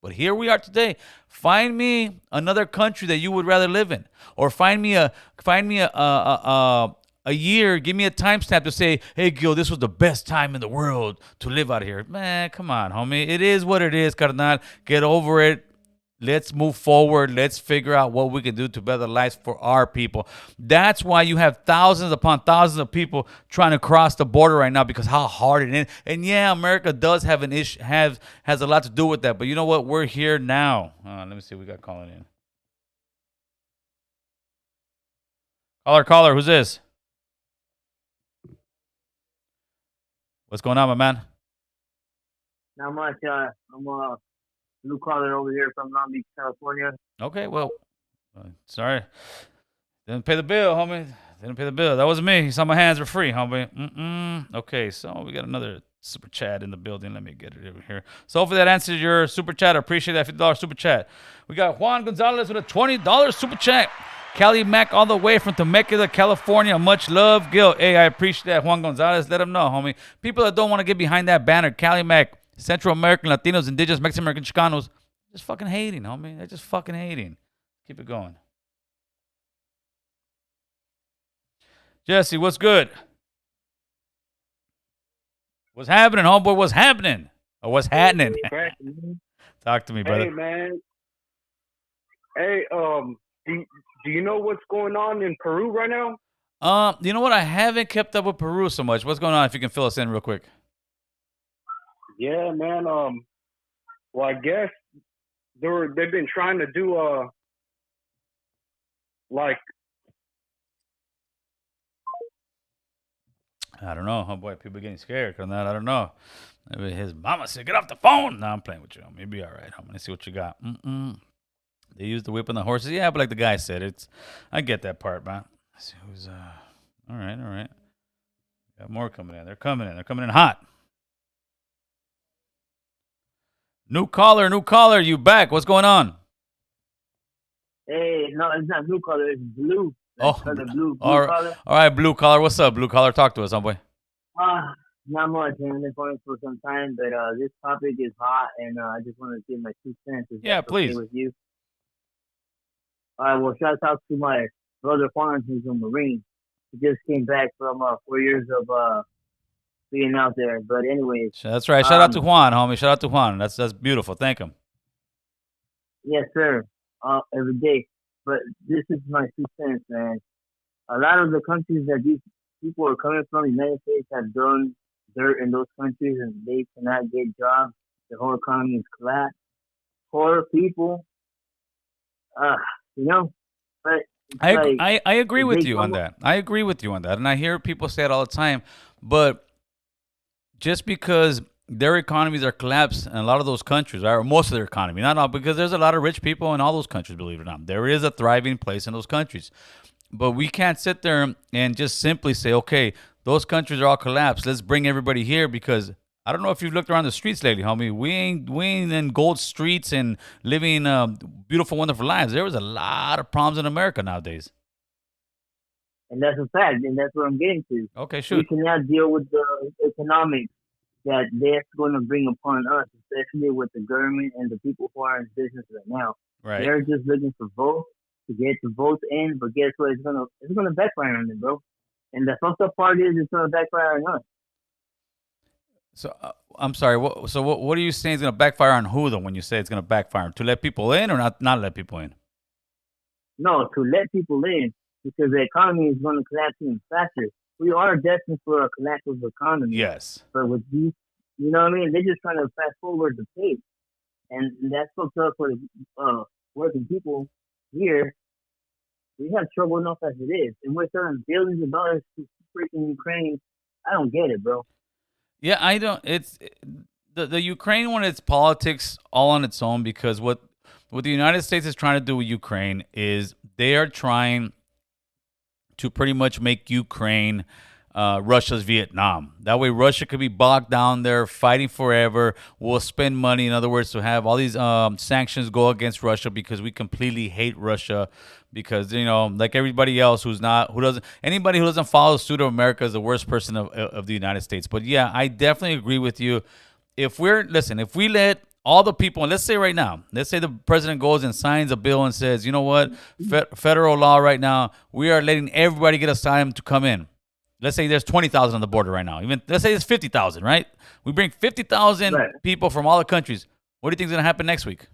A: Today. Find me another country that you would rather live in, or find me a year. Give me a timestamp to say, "Hey, Gil, this was the best time in the world to live out here." Man, come on, homie. It is what it is, carnal. Get over it. Let's move forward. Let's figure out what we can do to better lives for our people. That's why you have thousands upon thousands of people trying to cross the border right now, because how hard it is. And yeah, America does have an issue, has a lot to do with that. But you know what? We're here now. Let me see. We got calling in. Caller. Who's this? What's going on, my man?
H: Not much. I'm Blue caller over here from Long Beach, California.
A: Okay, well, sorry. Didn't pay the bill, homie. That wasn't me. He saw my hands were free, homie. Okay, so we got another super chat in the building. Let me get it over here. So hopefully that answers your super chat. I appreciate that $50 super chat. We got Juan Gonzalez with a $20 super chat. Cali Mac all the way from Temecula, California. Much love, Gil. Hey, I appreciate that, Juan Gonzalez. Let him know, homie. People that don't want to get behind that banner, Cali Mac, Central American, Latinos, Indigenous, Mexican American, Chicanos, just fucking hating, homie. They're just fucking hating. Keep it going. Jesse, what's good? What's happening, homeboy? What's happening? Or what's happening? Talk to me, brother.
I: Hey, man. Hey, do you know what's going on in Peru right now?
A: You know what? I haven't kept up with Peru so much. What's going on? If you can fill us in real quick.
I: Yeah, man. Well, I guess they've been trying to do like.
A: I don't know. Oh boy, people are getting scared from that. I don't know. Maybe his mama said, "Get off the phone." No, I'm playing with you. Maybe all right. I'm gonna see what you got. They use the whip on the horses. Yeah, but like the guy said, I get that part, man. Let's see who's all right. Got more coming in. They're coming in hot. New caller, you back? What's going on?
H: Hey, no, it's not blue collar. It's blue. Blue collar.
A: All right, blue collar. What's up, blue collar? Talk to us, homeboy.
H: Not much, man. I've been going for some time, but this topic is hot, and I just want to give my 2 cents.
A: Yeah, please.
H: Okay with you. All right. Well, shout out to my brother Juan, who's a Marine. He just came back from 4 years of being out there. But anyways,
A: that's right. Shout out to Juan, homie. Shout out to Juan. That's beautiful. Thank him.
H: Yes, sir. Every day. But this is my 2 cents, man. A lot of the countries that these people are coming from, the United States, have done dirt in those countries, and they cannot get jobs. The whole economy is collapsed. Poor people, you know. But
A: I agree with you on that. I agree with you on that, and I hear people say it all the time. But just because their economies are collapsed in a lot of those countries, or most of their economy, not all, because there's a lot of rich people in all those countries, believe it or not. There is a thriving place in those countries. But we can't sit there and just simply say, okay, those countries are all collapsed. Let's bring everybody here, because I don't know if you've looked around the streets lately, homie. We ain't in gold streets and living beautiful, wonderful lives. There was a lot of problems in America nowadays.
H: And that's a fact, and that's what I'm getting to.
A: Okay, shoot.
H: We cannot deal with the economics that they're going to bring upon us, especially with the government and the people who are in business right now.
A: Right.
H: They're just looking for votes to get the votes in, but guess what? It's gonna backfire on them, bro. And the fucked up part is it's gonna backfire on us.
A: So I'm sorry. What are you saying is gonna backfire on who, though? When you say it's gonna backfire, to let people in or not let people in?
H: No, to let people in, because the economy is going to collapse even faster. We are destined for a collapse of the economy.
A: Yes.
H: But with these, you know what I mean? They're just trying to fast forward the pace. And that's fucked up for the working people here. We have trouble enough as it is. And we're selling billions of dollars to freaking Ukraine. I don't get it, bro.
A: Yeah, I don't. It's the Ukraine one. It's politics all on its own, because what the United States is trying to do with Ukraine is they are trying to pretty much make Ukraine Russia's Vietnam. That way Russia could be bogged down there fighting forever. We'll spend money, in other words, to have all these sanctions go against Russia, because we completely hate Russia, because, you know, like everybody else anybody who doesn't follow suit of America is the worst person of the United States. But yeah, I definitely agree with you. If we let all the people, and let's say right now, let's say the president goes and signs a bill and says, you know what, federal law right now, we are letting everybody get asylum to come in. Let's say there's 20,000 on the border right now. Even let's say it's 50,000, right? We bring 50,000 people from all the countries. What do you think is going to happen next week?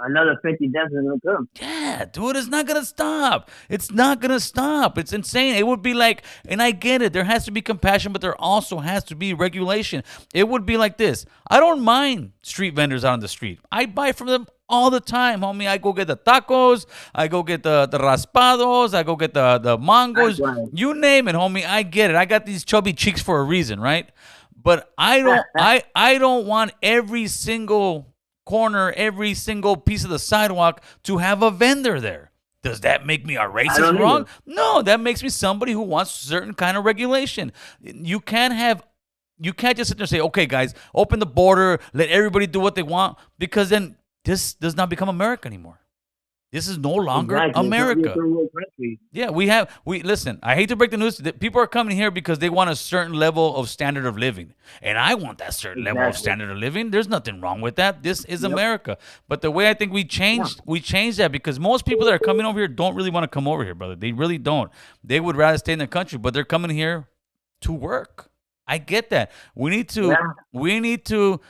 H: Another 50,000 will come.
A: Yeah, dude, it's not going to stop. It's not going to stop. It's insane. It would be like, and I get it, there has to be compassion, but there also has to be regulation. It would be like this. I don't mind street vendors out on the street. I buy from them all the time, homie. I go get the tacos. I go get the raspados. I go get the mangos. You name it, homie. I get it. I got these chubby cheeks for a reason, right? But I don't want every single corner, every single piece of the sidewalk to have a vendor there. Does that make me a racist wrong? No, that makes me somebody who wants certain kind of regulation. You can't just sit there and say, okay, guys, open the border, let everybody do what they want, because then this does not become America anymore. This is no longer
H: Exactly. It's not your
A: America.
H: third world country.
A: Yeah, we listen. I hate to break the news. People are coming here because they want a certain level of standard of living, and I want that certain level of
H: Exactly.
A: standard of living. There's nothing wrong with that. This is
H: Yep.
A: America. But the way I think we changed that because most people that are coming over here don't really want to come over here, brother. They really don't. They would rather stay in the country, but they're coming here to work. I get that. We need to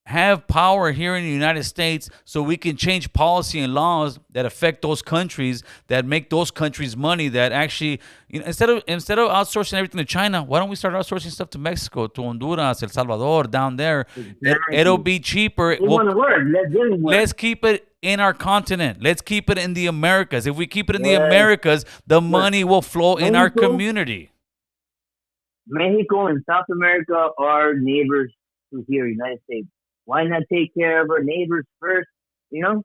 A: have power here in the United States so we can change policy and laws that affect those countries, that make those countries money, that actually, instead of outsourcing everything to China, why don't we start outsourcing stuff to Mexico, to Honduras, El Salvador, down there?
H: Exactly.
A: It'll be cheaper.
H: They want to work. Let them work.
A: Let's keep it in our continent. Let's keep it in the Americas. If we keep it in the
H: Yes.
A: Americas, the money will flow in our
H: Mexico-
A: community.
H: Mexico and South America are neighbors to here, United States. Why not take care of our neighbors first? You know?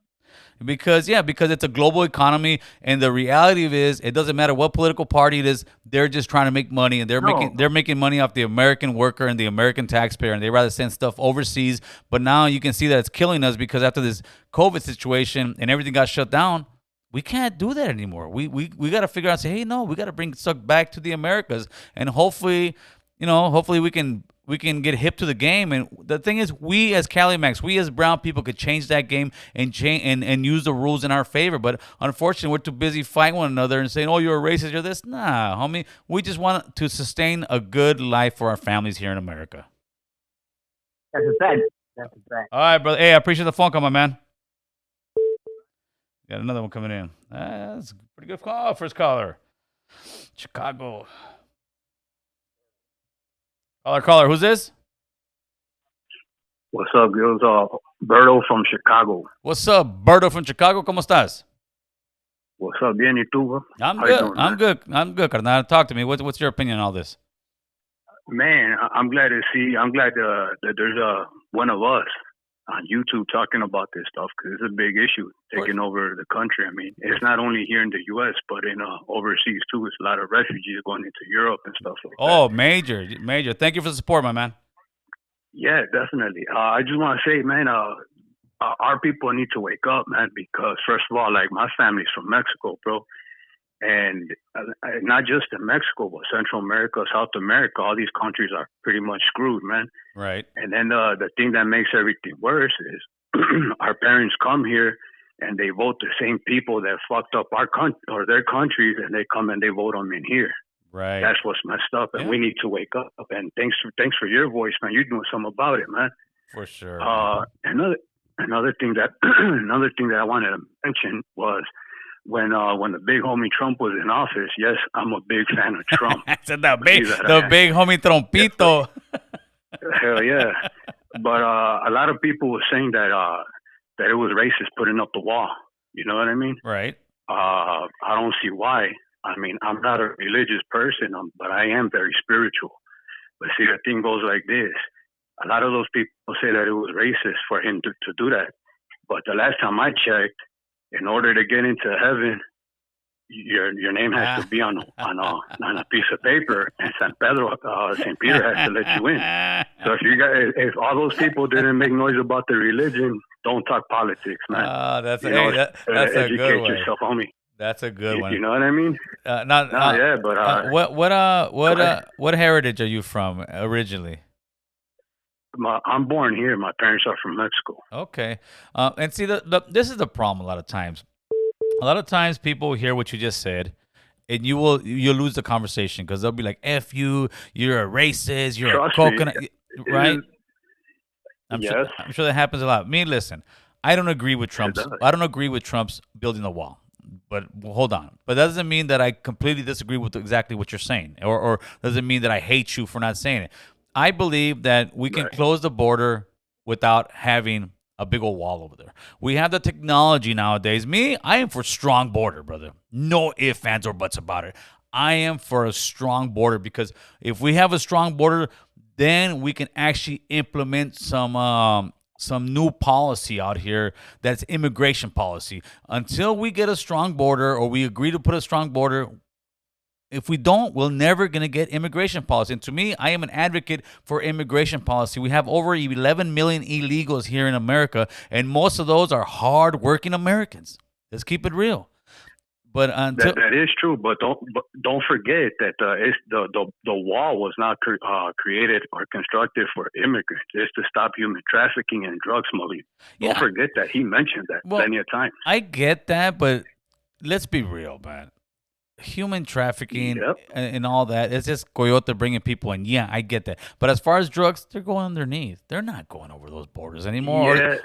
A: Because it's a global economy, and the reality of it is, it doesn't matter what political party it is. They're just trying to make money, and they're making money off the American worker and the American taxpayer, and they rather send stuff overseas. But now you can see that it's killing us because after this COVID situation and everything got shut down, we can't do that anymore. We got to figure out, say, hey, no, we got to bring stuff back to the Americas, and hopefully we can get hip to the game. And the thing is, we as Calimax, we as brown people could change that game and use the rules in our favor. But unfortunately, we're too busy fighting one another and saying, oh, you're a racist, you're this. Nah, homie. We just want to sustain a good life for our families here in America.
H: That's a fact. That's a fact.
A: All right, brother. Hey, I appreciate the phone call, my man. Got another one coming in. That's a pretty good call. First caller. Chicago. Caller, who's this?
J: What's up, girls? Berto from Chicago.
A: What's up, Berto from Chicago? ¿Cómo estás?
J: What's up, bien y tú, bro?
A: I'm
J: How you
A: good.
J: doing,
A: I'm
J: man?
A: good. I'm good, carnal. Talk to me. What's your opinion on all this?
J: Man, I'm glad that there's one of us on YouTube talking about this stuff because it's a big issue taking over the country. I mean, it's not only here in the U.S., but in overseas too. It's a lot of refugees going into Europe and stuff like that.
A: Oh, major. Thank you for the support, my man.
J: Yeah, definitely. I just want to say, man, our people need to wake up, man, because first of all, like my family's from Mexico, bro. And not just in Mexico, but Central America, South America, all these countries are pretty much screwed, man.
A: Right.
J: And then the thing that makes everything worse is our parents come here and they vote the same people that fucked up our country or their countries, and they come and they vote them in here.
A: Right.
J: That's what's messed up, and we need to wake up. And thanks for your voice, man. You're doing something about it, man.
A: For sure.
J: Another thing that I wanted to mention was when the big homie Trump was in office. Yes, I'm a big fan of Trump.
A: I said the big homie Trompito.
J: Hell yeah. But a lot of people were saying that it was racist putting up the wall. You know what I mean?
A: Right.
J: I don't see why. I mean, I'm not a religious person, but I am very spiritual. But see, the thing goes like this. A lot of those people say that it was racist for him to do that. But the last time I checked, in order to get into heaven, your name has to be on a piece of paper, and St. Peter has to let you in. So if all those people didn't make noise about their religion, don't talk politics, man.
A: That's a good one.
J: Educate yourself, homie.
A: That's a good one.
J: You know what I mean?
A: What heritage are you from originally?
J: I'm born here. My parents are from Mexico.
A: Okay. And see, this is the problem a lot of times. A lot of times people hear what you just said, and you'll lose the conversation because they'll be like, F you, you're a racist, you're a coconut. Right? I'm sure that happens a lot. Listen, I don't agree with Trump's building the wall. But hold on. But that doesn't mean that I completely disagree with exactly what you're saying, or doesn't mean that I hate you for not saying it. I believe that we can close the border without having a big old wall over there. We have the technology nowadays. I am for strong border, brother. No ifs, ands, or buts about it. I am for a strong border because if we have a strong border, then we can actually implement some new policy out here that's immigration policy. Until we get a strong border or we agree to put a strong border, if we don't, we're never going to get immigration policy. And to me, I am an advocate for immigration policy. We have over 11 million illegals here in America, and most of those are hard-working Americans. Let's keep it real. But until
J: That is true, but don't forget that the wall was not created or constructed for immigrants. It's to stop human trafficking and drug smuggling.
A: yeah,
J: Don't forget that he mentioned that plenty of times.
A: I get that, but let's be real, man. Human trafficking
J: Yep.
A: and all that, it's just coyote bringing people in. Yeah, I get that. But as far as drugs, they're going underneath. They're not going over those borders anymore.
J: Yeah,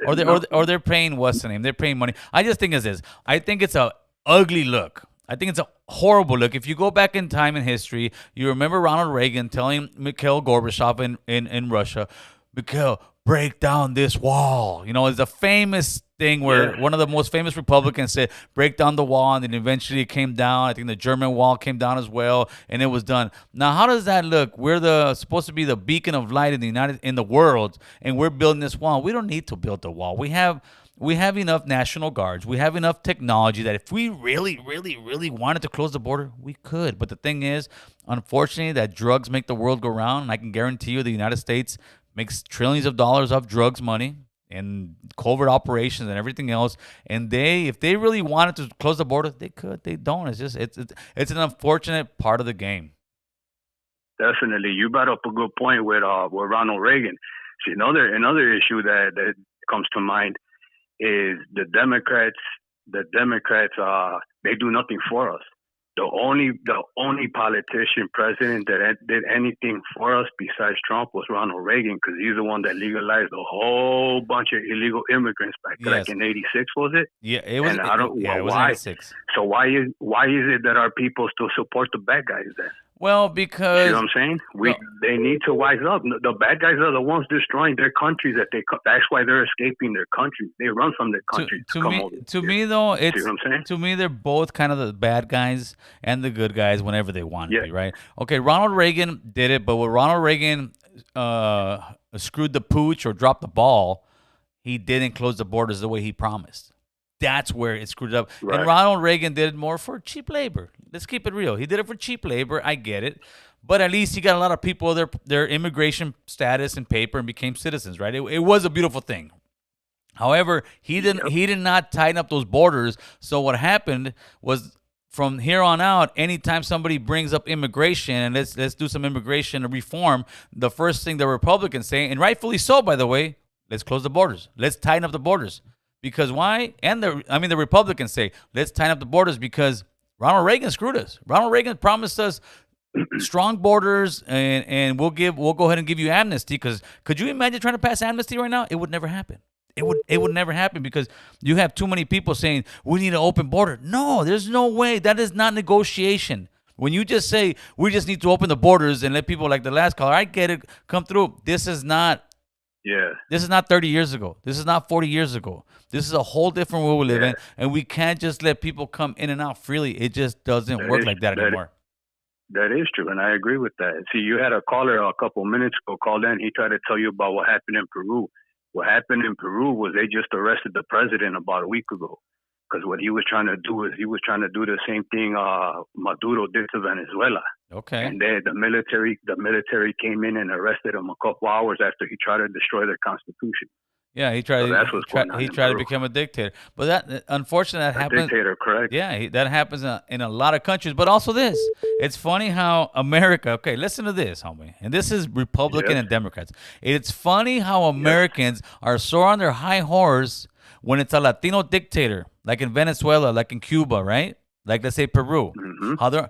A: Or they're paying what's the name? They're paying money. I just think it's this. I think it's a ugly look. I think it's a horrible look. If you go back in time in history, you remember Ronald Reagan telling Mikhail Gorbachev in Russia, Mikhail, break down this wall. You know, it's a famous thing where one of the most famous Republicans said, break down the wall, and then eventually it came down. I think the German wall came down as well, and it was done. Now, how does that look? We're supposed to be the beacon of light in the world, and we're building this wall. We don't need to build the wall. We have enough National Guards. We have enough technology that if we really, really, really wanted to close the border, we could. But the thing is, unfortunately, that drugs make the world go round. And I can guarantee you the United States makes trillions of dollars off drugs money and covert operations and everything else. And if they really wanted to close the border, they could. They don't. It's just it's an unfortunate part of the game.
J: Definitely, you brought up a good point with Ronald Reagan. See, another issue that comes to mind is the Democrats. The Democrats, they do nothing for us. The only politician president that did anything for us besides Trump was Ronald Reagan, because he's the one that legalized a whole bunch of illegal immigrants back like in '86, was it?
A: Yeah, it was.
J: And I don't.
A: Yeah, it was
J: why?
A: '86.
J: So why is it that our people still support the bad guys then?
A: Well, because
J: you know what I'm saying? They need to wise up. The bad guys are the ones destroying their countries. That's why they're escaping their countries. They run from their countries to come over.
A: To me, though, it's
J: see what I'm saying?
A: To me they're both kind of the bad guys and the good guys whenever they want to be, right? Okay, Ronald Reagan did it, but when Ronald Reagan screwed the pooch or dropped the ball, he didn't close the borders the way he promised. That's where it screwed up. Right. And Ronald Reagan did it more for cheap labor. Let's keep it real. He did it for cheap labor. I get it. But at least he got a lot of people their immigration status and paper and became citizens, right? It was a beautiful thing. However, he did not tighten up those borders. So what happened was from here on out, anytime somebody brings up immigration and let's do some immigration reform, the first thing the Republicans say, and rightfully so, by the way, let's close the borders. Let's tighten up the borders. Because why? And the Republicans say, let's tighten up the borders because Ronald Reagan screwed us. Ronald Reagan promised us strong borders and we'll go ahead and give you amnesty. Because could you imagine trying to pass amnesty right now? It would never happen. It would never happen because you have too many people saying we need an open border. No, there's no way. That is not negotiation. When you just say we just need to open the borders and let people like the last caller, I get it, come through. This is not 30 years ago. This is not 40 years ago. This is a whole different world we live in, and we can't just let people come in and out freely. It just doesn't work like that anymore.
J: That is true, and I agree with that. See, you had a caller a couple minutes ago call in. He tried to tell you about what happened in Peru. What happened in Peru was they just arrested the president about a week ago. Because what he was trying to do is the same thing Maduro did to Venezuela.
A: Okay.
J: And then the military came in and arrested him a couple hours after he tried to destroy their constitution.
A: Yeah, he tried.
J: So
A: he tried to become a dictator, but that unfortunately that happens.
J: Dictator, correct?
A: Yeah, that happens in a lot of countries. But also this, it's funny how America. Okay, listen to this, homie, and this is Republican and Democrats. It's funny how Americans are so on their high horse when it's a Latino dictator, like in Venezuela, like in Cuba, right? Like let's say Peru.
J: Mm-hmm.
A: How they're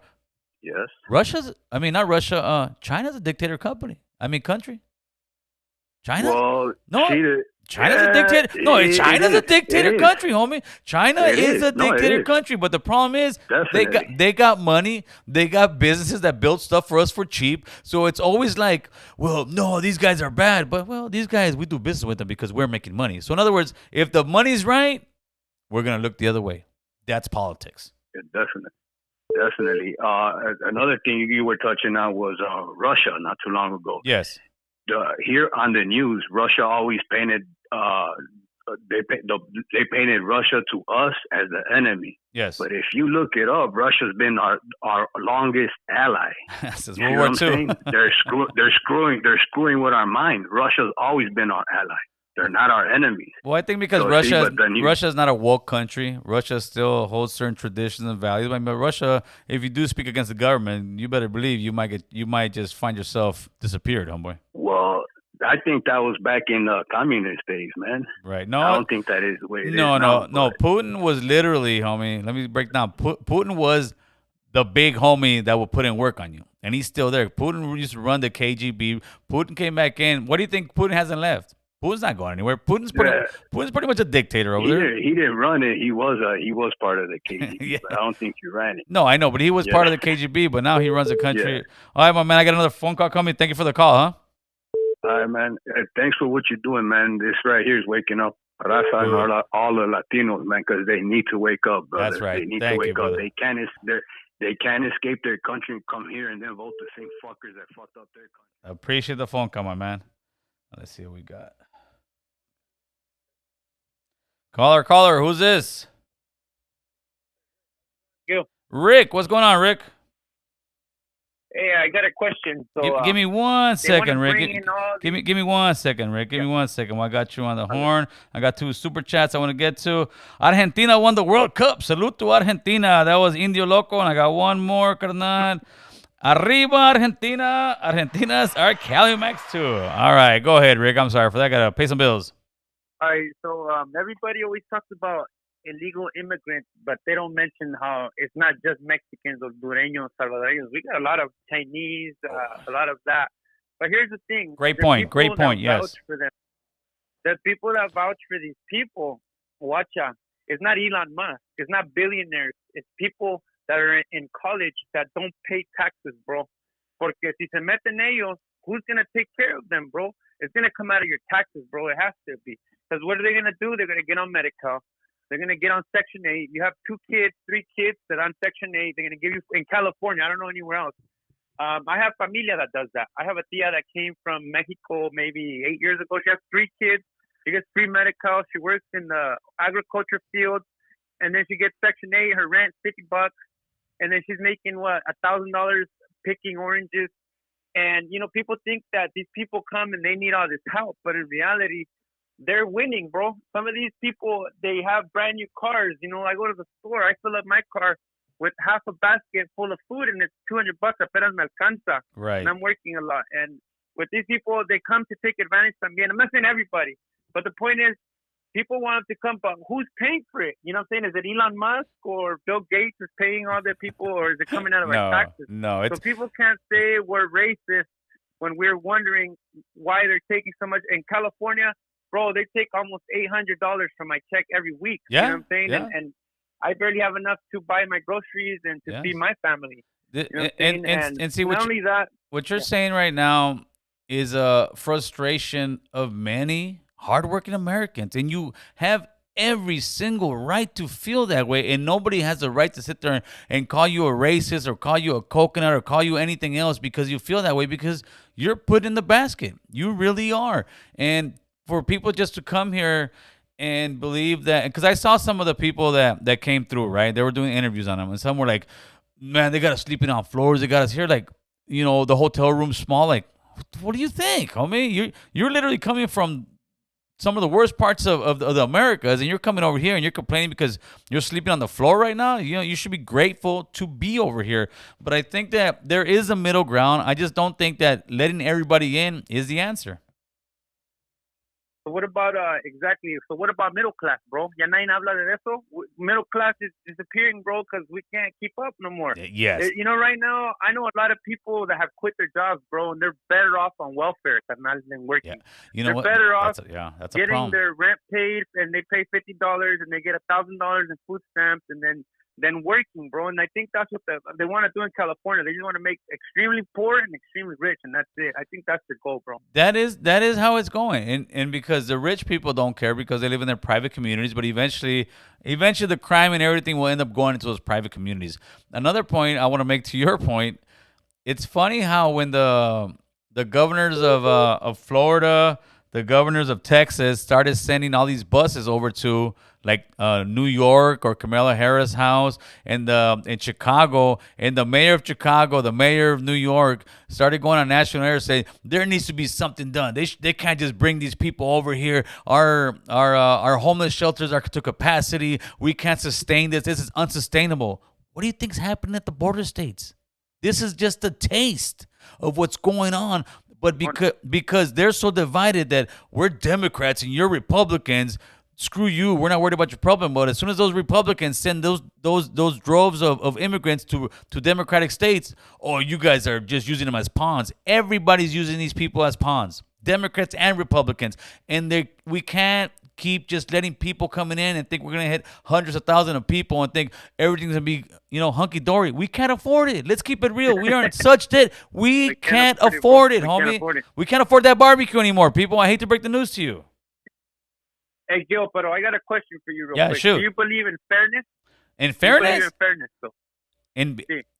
J: China's
A: a dictator country. China?
J: Well,
A: no. China's a dictator. No, China's a dictator country, homie. China is a dictator country, but the problem is they got money, they got businesses that build stuff for us for cheap. So it's always like, well, no, these guys are bad, but well, these guys we do business with them because we're making money. So in other words, if the money's right, we're gonna look the other way. That's politics.
J: Yeah, definitely. Another thing you were touching on was Russia not too long ago.
A: Yes.
J: Here on the news, Russia always painted they painted Russia to us as the enemy.
A: Yes.
J: But if you look it up, Russia's been our longest ally.
A: Since World War II.
J: They're screwing with our mind. Russia's always been our ally. They're not our enemies.
A: Well, I think because
J: So,
A: Russia is not a woke country. Russia still holds certain traditions and values. I mean, Russia, if you do speak against the government, you better believe you might just find yourself disappeared, homeboy.
J: Well, I think that was back in communist days, man.
A: Right. No,
J: I don't think that is the way it is
A: no,
J: now,
A: no.
J: but-
A: Putin was literally, homie. Let me break down. Putin was the big homie that would put in work on you, and he's still there. Putin used to run the KGB. Putin came back in. What do you think? Putin hasn't left. Putin's not going anywhere. Putin's pretty much a dictator over there.
J: He didn't run it. He was part of the KGB.
A: Yeah.
J: But I don't think he ran it.
A: No, I know, but he was part of the KGB. But now he runs the country.
J: Yeah.
A: All right, my man. I got another phone call coming. Thank you for the call, huh?
J: All right, man. Thanks for what you're doing, man. This right here is waking up Raza and all the Latinos, man, because they need to wake up, brother.
A: That's right.
J: They need
A: Thank
J: to wake
A: you,
J: up.
A: brother.
J: They can't escape their country and come here and then vote the same fuckers that fucked up their country.
A: I appreciate the phone call, my man. Let's see what we got. Caller, who's this?
K: You.
A: Rick, what's going on, Rick?
K: Hey, I got a question. So
A: Give me 1 second, Rick.
K: Give
A: Give me 1 second, Rick. Give me 1 second. Well, I got you on the horn. I got 2 super chats I want to get to. Argentina won the World Cup. Salute to Argentina. That was Indio Loco, and I got one more, carnal. Arriba, Argentina. Argentina's our Cali Max too. All right, go ahead, Rick. I'm sorry for that. I got to pay some bills.
K: All right, so everybody always talks about illegal immigrants, but they don't mention how it's not just Mexicans or Hondureños, Salvadorians. We got a lot of Chinese, a lot of that. But here's the thing.
A: Great point. Yes.
K: The people that vouch for these people, watcha, it's not Elon Musk. It's not billionaires. It's people that are in college that don't pay taxes, bro. Porque si se meten ellos, who's going to take care of them, bro? It's going to come out of your taxes, bro. It has to be. Because what are they going to do? They're going to get on Medi-Cal. They're going to get on Section 8. You have 2 kids, 3 kids that are on Section 8. They're going to give you, in California, I don't know anywhere else. I have familia that does that. I have a tia that came from Mexico maybe 8 years ago. She has 3 kids. She gets free Medi-Cal. She works in the agriculture field. And then she gets Section 8. Her rent's $50. And then she's making, $1,000 picking oranges. And, people think that these people come and they need all this help. But in reality, they're winning, bro. Some of these people, they have brand new cars. I go to the store. I fill up my car with half a basket full of food, and it's $200. Apenas me alcanza.
A: Right.
K: And I'm working a lot. And with these people, they come to take advantage también. I'm not saying everybody. But the point is, people want them to come, but who's paying for it? You know what I'm saying? Is it Elon Musk or Bill Gates is paying all the people, or is it coming out of our taxes?
A: No,
K: so people can't say we're racist when we're wondering why they're taking so much. In California, bro, they take almost $800 from my check every week.
A: Yeah,
K: you know what I'm saying?
A: yeah.
K: And I barely have enough to buy my groceries and to feed my family. You know
A: And see,
K: not only that,
A: what you're saying right now is a frustration of many hardworking Americans, and you have every single right to feel that way, and nobody has the right to sit there and call you a racist or call you a coconut or call you anything else because you feel that way, because you're put in the basket. You really are. And for people just to come here and believe that, because I saw some of the people that came through, right? They were doing interviews on them, and some were like, man, they got us sleeping on floors. They got us here like, the hotel room's small. Like, what do you think, homie? You're literally coming from some of the worst parts of the Americas, and you're coming over here and you're complaining because you're sleeping on the floor right now. You should be grateful to be over here. But I think that there is a middle ground. I just don't think that letting everybody in is the answer.
K: So what about So what about middle class, bro? Ya nadie habla de eso. Middle class is disappearing, bro, because we can't keep up no more.
A: Yes.
K: Right now, I know a lot of people that have quit their jobs, bro, and they're better off on welfare than working.
A: Yeah.
K: They're better off
A: that's a
K: getting
A: problem.
K: their rent paid, and they pay $50, and they get $1,000 in food stamps, and then working, bro. And I think that's what they want to do in California. They just want to make extremely poor and extremely rich, and that's it. I think that's the goal, bro.
A: That is how it's going, and because the rich people don't care because they live in their private communities, but eventually the crime and everything will end up going into those private communities. Another point I want to make to your point, it's funny how when the governors of Florida, the governors of Texas started sending all these buses over to like New York or Kamala Harris' house, and in Chicago, and the mayor of Chicago, the mayor of New York started going on national air saying there needs to be something done. They can't just bring these people over here. Our homeless shelters are to capacity. We can't sustain this. This is unsustainable. What do you think's happening at the border states? This is just a taste of what's going on. But because they're so divided that we're Democrats and you're Republicans, screw you. We're not worried about your problem. But as soon as those Republicans send those droves of immigrants to Democratic states, oh, you guys are just using them as pawns. Everybody's using these people as pawns, Democrats and Republicans, and we can't keep just letting people coming in and think we're gonna hit hundreds of thousands of people and think everything's gonna be hunky dory. We can't afford it. Let's keep it real. We are in such debt. We can't afford it, homie. We can't afford that barbecue anymore, people. I hate to break the news to you.
K: Hey, Gil, but I got a question for you real quick.
A: Shoot.
K: Do you believe in fairness?
A: In fairness?
K: You believe in fairness, though?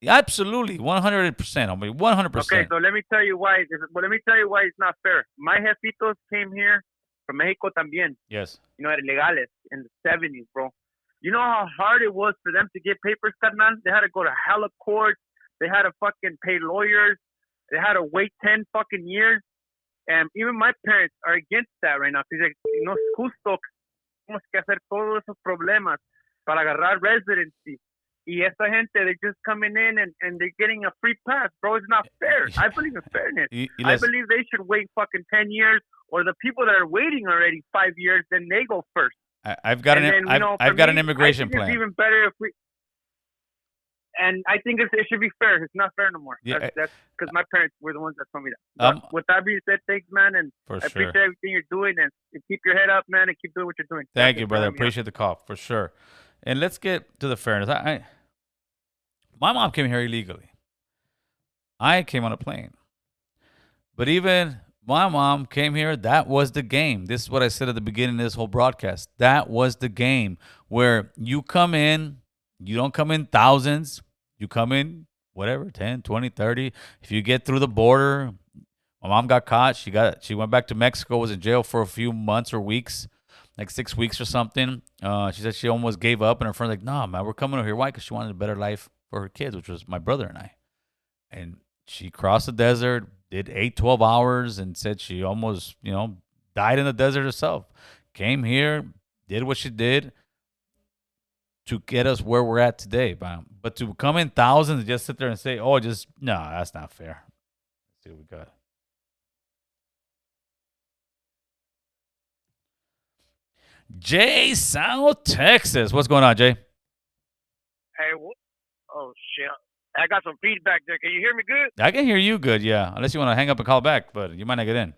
A: Absolutely, 100%, homie, 100%.
K: Okay, so let me tell you why. Let me tell you why it's not fair. My jefitos came here from Mexico también.
A: Yes.
K: Ilegales in the 70s, bro. You know how hard it was for them to get papers, carnal? They had to go to hella courts. They had to fucking pay lawyers. They had to wait 10 fucking years. And even my parents are against that right now. Because no es justo. Tenemos que hacer todos esos problemas para agarrar residency. Y esta gente, they're just coming in and they're getting a free pass, bro. It's not fair. I believe in fairness. I believe they should wait fucking 10 years, or the people that are waiting already 5 years, then they go first.
A: I've got an immigration plan.
K: It's even better if we. And I think it should be fair. It's not fair no more.
A: Yeah,
K: that's because my parents were the ones that told me that. But with that being said, thanks, man, and I appreciate everything you're doing, and keep your head up, man, and keep doing what you're doing.
A: Thank you, brother. Appreciate the call for sure. And let's get to the fairness. My mom came here illegally. I came on a plane. But even my mom came here, that was the game. This is what I said at the beginning of this whole broadcast. That was the game where you come in, you don't come in thousands. You come in, whatever, 10, 20, 30. If you get through the border, my mom got caught. She went back to Mexico, was in jail for a few months or weeks, like 6 weeks or something. She said she almost gave up, and her friend's like, "Nah, man, we're coming over here." Why? Because she wanted a better life for her kids, which was my brother and I. And she crossed the desert, did 8, 12 hours, and said she almost, died in the desert herself. Came here, did what she did to get us where we're at today. But to come in thousands and just sit there and say, "Oh, no, that's not fair." Let's see what we got. Jay, South Texas. What's going on, Jay?
L: Hey, oh, shit. I got some feedback there. Can you hear me good?
A: I can hear you good, yeah. Unless you want to hang up and call back, but you might not get in.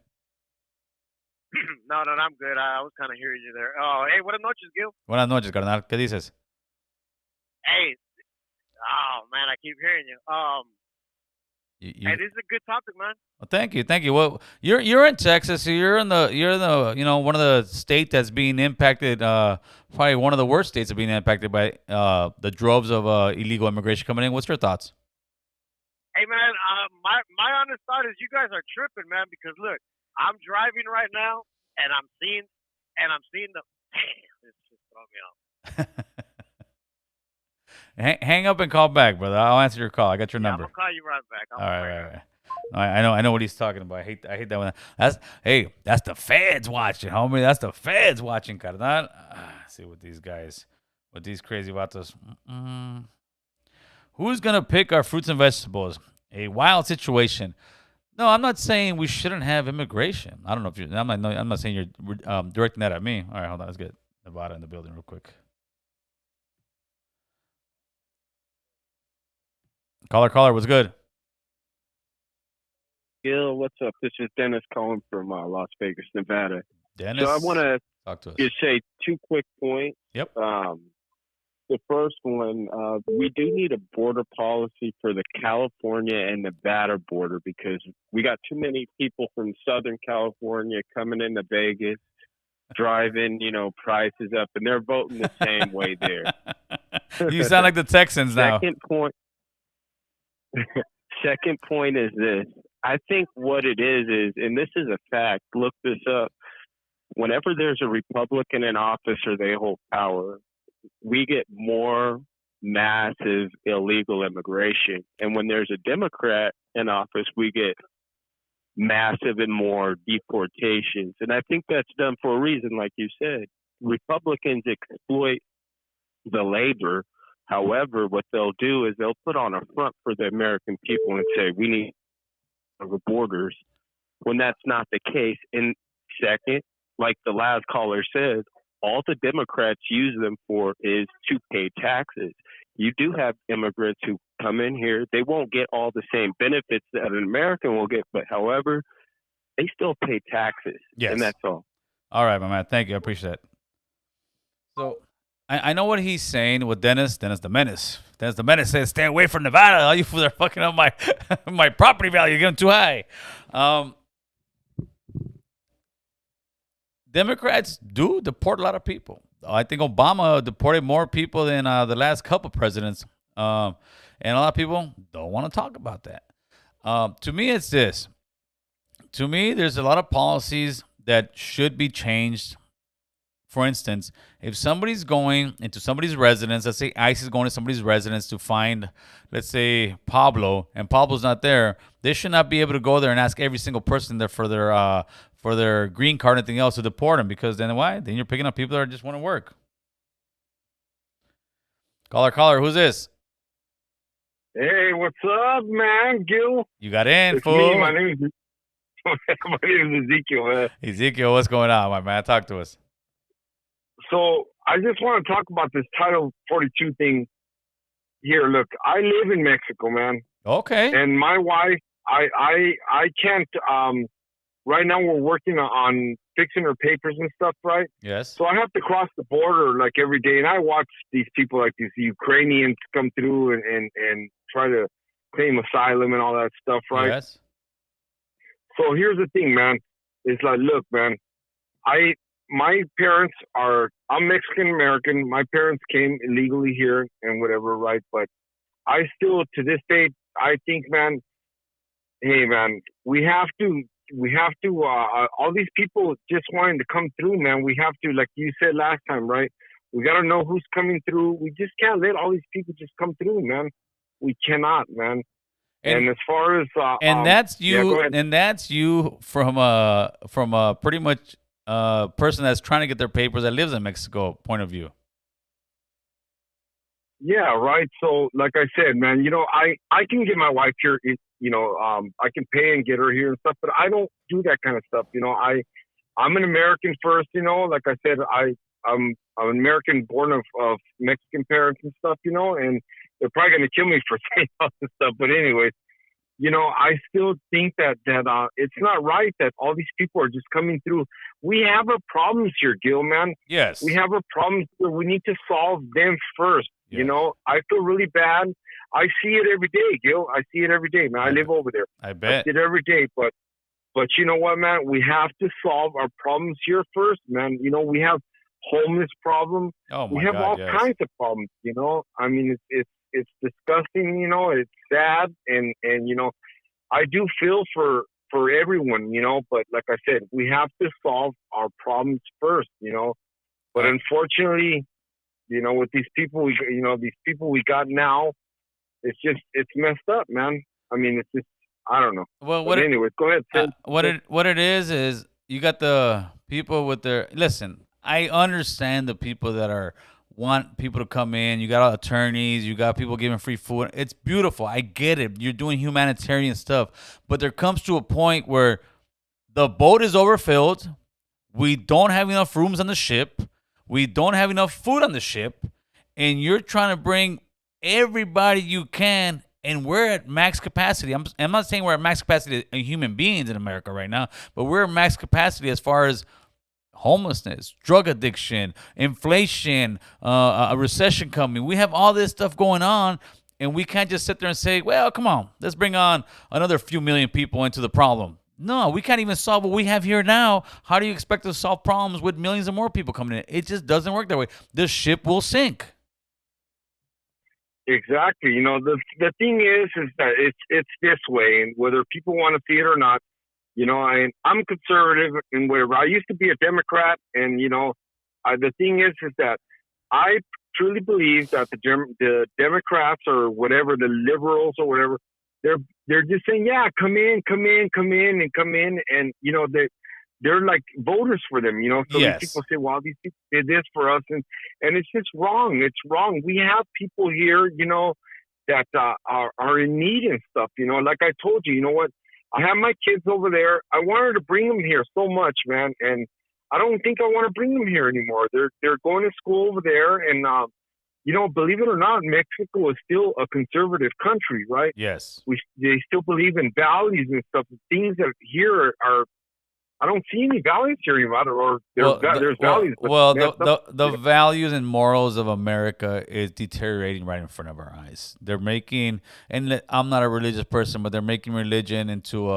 L: No, I'm good. I was kind of hearing you there. Oh, hey, buenas noches, Gil.
A: Buenas noches, carnal. ¿Qué dices?
L: Hey, oh, man, I keep hearing you. Hey, this is a good topic, man.
A: Well, thank you. Well, you're in Texas. So you're in the one of the state that's being impacted. Probably one of the worst states that are being impacted by the droves of illegal immigration coming in. What's your thoughts?
L: Hey, man, my honest thought is you guys are tripping, man. Because look, I'm driving right now, and I'm seeing the. Damn, it's just throwing me off.
A: Hang up and call back, brother. I'll answer your call. I got your number.
L: I'm gonna call you right back.
A: All right. I know what he's talking about. I hate that one. That's the feds watching, homie. That's the feds watching, carnal. See what these crazy vatos. Who's gonna pick our fruits and vegetables? A wild situation. No, I'm not saying we shouldn't have immigration. I don't know if you're. I'm not saying you're directing that at me. All right, hold on. Let's get Nevada in the building real quick. Caller, what's good?
M: Gil, what's up? This is Dennis calling from Las Vegas, Nevada.
A: Dennis,
M: so I want to
A: talk to us.
M: Just say 2 quick points.
A: Yep.
M: The first one, we do need a border policy for the California and Nevada border because we got too many people from Southern California coming into Vegas, driving, prices up, and they're voting the same way there.
A: You sound like the Texans now.
M: Second point is this. I think what it is, and this is a fact, look this up. whenever there's a Republican in office or they hold power, we get more massive illegal immigration. And when there's a Democrat in office, we get massive and more deportations. And I think that's done for a reason, like you said. Republicans exploit the labor. However, what they'll do is they'll put on a front for the American people and say, we need the borders, when that's not the case. And second, like the last caller said, all the Democrats use them for is to pay taxes. You do have immigrants who come in here. They won't get all the same benefits that an American will get, but however, they still pay taxes.
A: Yes.
M: And that's all.
A: All right, my man. Thank you. I appreciate it. So I know what he's saying with Dennis the Menace. Dennis the Menace says, stay away from Nevada. All you fools are fucking up my my property value. You're getting too high. Democrats do deport a lot of people. I think Obama deported more people than the last couple presidents. And a lot of people don't want to talk about that. To me, it's this. To me, there's a lot of policies that should be changed. For instance, if somebody's going into somebody's residence, let's say ICE is going to somebody's residence to find, let's say, Pablo, and Pablo's not there, they should not be able to go there and ask every single person there for their green card and anything else to deport them, because then why? Then you're picking up people that just want to work. Caller, who's this?
I: Hey, what's up, man? Gil?
A: You got in,
I: It's
A: fool.
I: me. My name is Ezekiel, man.
A: Ezekiel, what's going on, my man? Talk to us.
I: So I just want to talk about this Title 42 thing here. Look, I live in Mexico, man.
A: Okay.
I: And my wife, I can't. Right now we're working on fixing her papers and stuff, right?
A: Yes.
I: So I have to cross the border like every day, and I watch these people like these Ukrainians come through and try to claim asylum and all that stuff, right?
A: Yes.
I: So here's the thing, man. It's like, look, man, my parents I'm Mexican American. My parents came illegally here and whatever, right? But I still, to this day, I think, man, hey, man, we have to, all these people just wanting to come through, man. We have to, like you said last time, right? We got to know who's coming through. We just can't let all these people just come through, man. We cannot, man. And as far as
A: that's you,
I: yeah, go ahead.
A: and that's you from a pretty much person that's trying to get their papers that lives in Mexico point of view.
I: Yeah, right. So, like I said, man, I can get my wife here. I can pay and get her here and stuff, but I don't do that kind of stuff. I'm an American first. Like I said, I'm an American born of Mexican parents and stuff. And they're probably gonna kill me for saying all this stuff. But anyways, I still think that it's not right that all these people are just coming through. We have our problems here, Gil, man.
A: Yes.
I: We have our problems here. We need to solve them first.
A: Yes.
I: I feel really bad. I see it every day, Gil. I see it every day, man. I live over there.
A: I bet.
I: I see it every day. But you know what, man? We have to solve our problems here first, man. We have homeless problem.
A: Oh my
I: we have
A: God,
I: all
A: yes.
I: kinds of problems, I mean, it's disgusting, it's sad, and I do feel for everyone, but like I said, we have to solve our problems first, but unfortunately, with these people we got now, it's messed up, man. I mean, it's just, I don't know.
A: Well,
I: anyways, go ahead.
A: What it is you got the people with their, listen, I understand the people that want people to come in. You got attorneys. You got people giving free food. It's beautiful. I get it. You're doing humanitarian stuff. But there comes to a point where the boat is overfilled. We don't have enough rooms on the ship. We don't have enough food on the ship. And you're trying to bring everybody you can, and we're at max capacity. I'm not saying we're at max capacity as human beings in America right now, but we're at max capacity as far as homelessness, drug addiction, inflation, a recession coming. We have all this stuff going on, and we can't just sit there and say, well, come on, let's bring on another few million people into the problem. No, we can't even solve what we have here now. How do you expect to solve problems with millions of more people coming in? It just doesn't work that way. The ship will sink.
I: Exactly. The thing is that it's this way, and whether people want to see it or not, I'm conservative and whatever. I used to be a Democrat, and the thing is that I truly believe that the Democrats or whatever, the liberals or whatever, they're just saying, yeah, come in, and they're like voters for them, So these
A: Yes.
I: people say, well, these people did this for us, and it's just wrong. It's wrong. We have people here, that are in need and stuff. Like I told you, you know what? I have my kids over there. I wanted to bring them here so much, man, and I don't think I want to bring them here anymore. They're going to school over there, and believe it or not, Mexico is still a conservative country, right?
A: Yes.
I: They still believe in values and stuff. Things that here are I don't see any values here about it, or there's values. But
A: the values and morals of America is deteriorating right in front of our eyes. They're making, and I'm not a religious person, but they're making religion into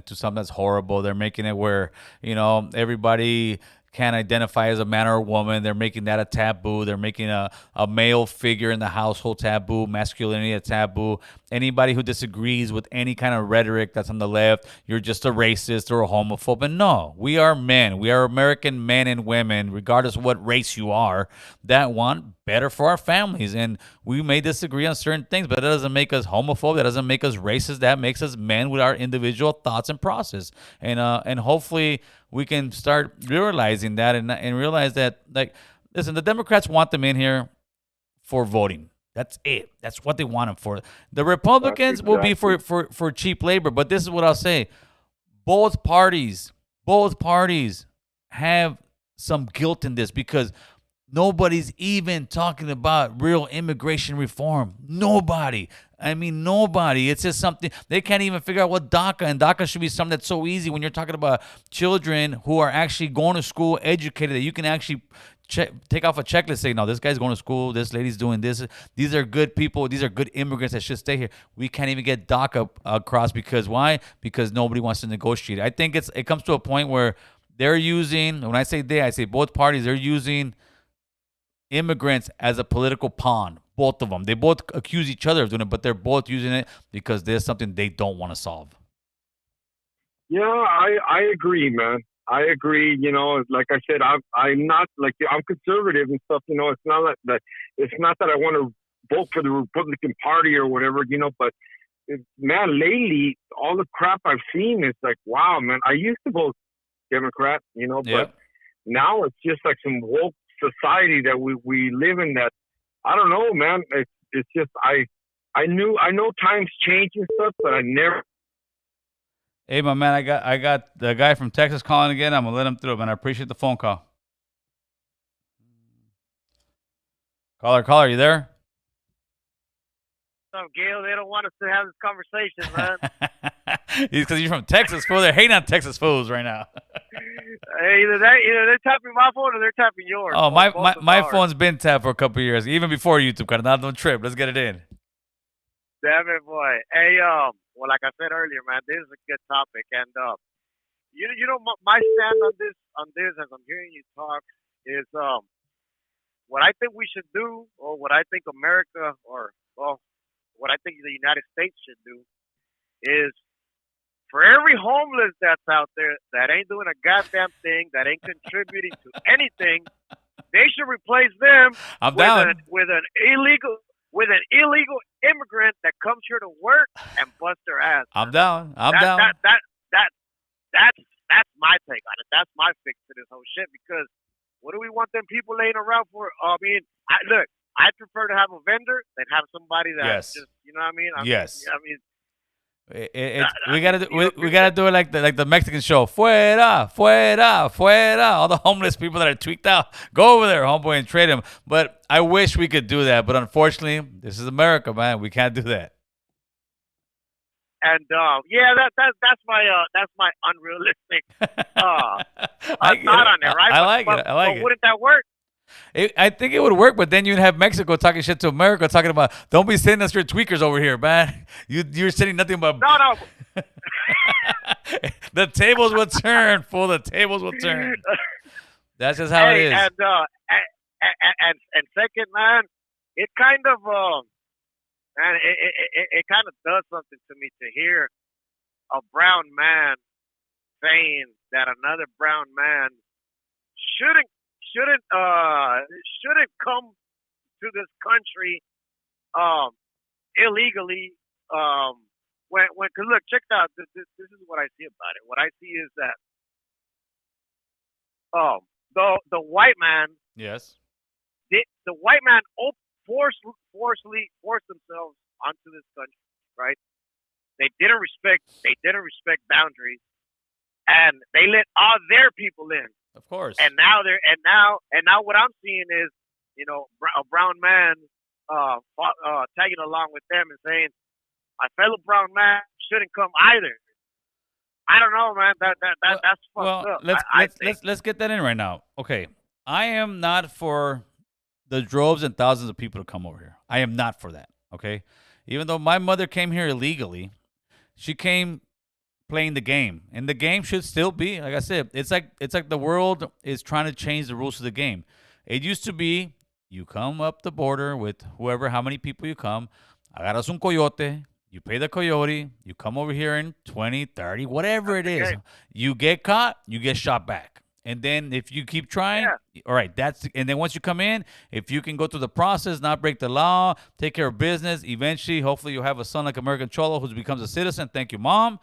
A: something that's horrible. They're making it where everybody can't identify as a man or a woman. They're making that a taboo. They're making a male figure in the household taboo, masculinity a taboo. Anybody who disagrees with any kind of rhetoric that's on the left, you're just a racist or a homophobe. And no, we are men. We are American men and women, regardless of what race you are, that want better for our families. And we may disagree on certain things, but that doesn't make us homophobe. That doesn't make us racist. That makes us men with our individual thoughts and process. And hopefully we can start realizing that and realize that, like, listen, the Democrats want them in here for voting. That's it. That's what they want them for. The Republicans will be for cheap labor. But this is what I'll say. Both parties have some guilt in this because nobody's even talking about real immigration reform. Nobody. I mean, nobody. It's just something they can't even figure out what DACA, and DACA should be something that's so easy when you're talking about children who are actually going to school, educated, that you can actually take off a checklist, say, no, this guy's going to school, this lady's doing this. These are good people. These are good immigrants that should stay here. We can't even get DACA across because why? Because nobody wants to negotiate. I think it comes to a point where they're using, when I say they, I say both parties, they're using immigrants as a political pawn. Both of them. They both accuse each other of doing it, but they're both using it because there's something they don't want to solve.
I: Yeah, I agree, man. I agree. Like I said, I'm not like I'm conservative and stuff. It's not that it's not that I want to vote for the Republican Party or whatever. But man, lately all the crap I've seen is like, wow, man. I used to vote Democrat, but now it's just like some woke society that we live in. That I don't know, man. It's just I know times change and stuff, but I never.
A: Hey, my man, I got the guy from Texas calling again. I'm gonna let him through, man. I appreciate the phone call. Caller, you there?
L: What's up, Gail? They don't want us to have this conversation, man.
A: It's because you're from Texas, fool. They're hating on Texas fools right now.
L: Either they're tapping my phone or they're tapping yours.
A: Oh, my phone's been tapped for a couple of years, even before YouTube. Kind of not on trip. Let's get it in.
L: Damn it, boy. Hey, well, like I said earlier, man, this is a good topic, and my stand on this, as I'm hearing you talk, is what I think we should do, or what I think America, what I think the United States should do, is for every homeless that's out there that ain't doing a goddamn thing, that ain't contributing to anything, they should replace them with an illegal immigrant that comes here to work and bust their ass.
A: I'm down.
L: That's my take on it. That's my fix to this whole shit. Because what do we want them people laying around for? I mean, I prefer to have a vendor than have somebody that just, you know what I mean?
A: We gotta do it like the Mexican show. Fuera, fuera, fuera. All the homeless people that are tweaked out, go over there, homeboy, and trade them. But I wish we could do that. But unfortunately, this is America, man. We can't do that.
L: And that's my unrealistic thought on it, right?
A: I like it.
L: But wouldn't that work?
A: I think it would work, but then you'd have Mexico talking shit to America, talking about, don't be sending us your tweakers over here, man. You're sending nothing but...
L: No.
A: The tables will turn, fool. The tables will turn. That's just how it is.
L: And second, man, it kind of it kind of does something to me to hear a brown man saying that another brown man shouldn't shouldn't come to this country illegally. Cause look, check it out. This is what I see about it. What I see is that the white man,
A: Yes.
L: the white man forced themselves onto this country, right? They didn't respect boundaries, and they let all their people in.
A: Of course.
L: And now what I'm seeing is, a brown man tagging along with them and saying, my fellow brown man shouldn't come either. I don't know, man. That's fucked up.
A: Let's get that in right now. Okay, I am not for the droves and thousands of people to come over here. I am not for that. Okay, even though my mother came here illegally, she came playing the game, and the game should still be, like I said, it's like the world is trying to change the rules of the game. It used to be you come up the border with whoever, how many people you come, agarras un coyote, you pay the coyote, you come over here in 20, 30, whatever it is. You get caught, you get shot back. And then if you keep trying, all right, and then once you come in, if you can go through the process, not break the law, take care of business, eventually, hopefully you'll have a son like American Cholo who becomes a citizen. Thank you, Mom.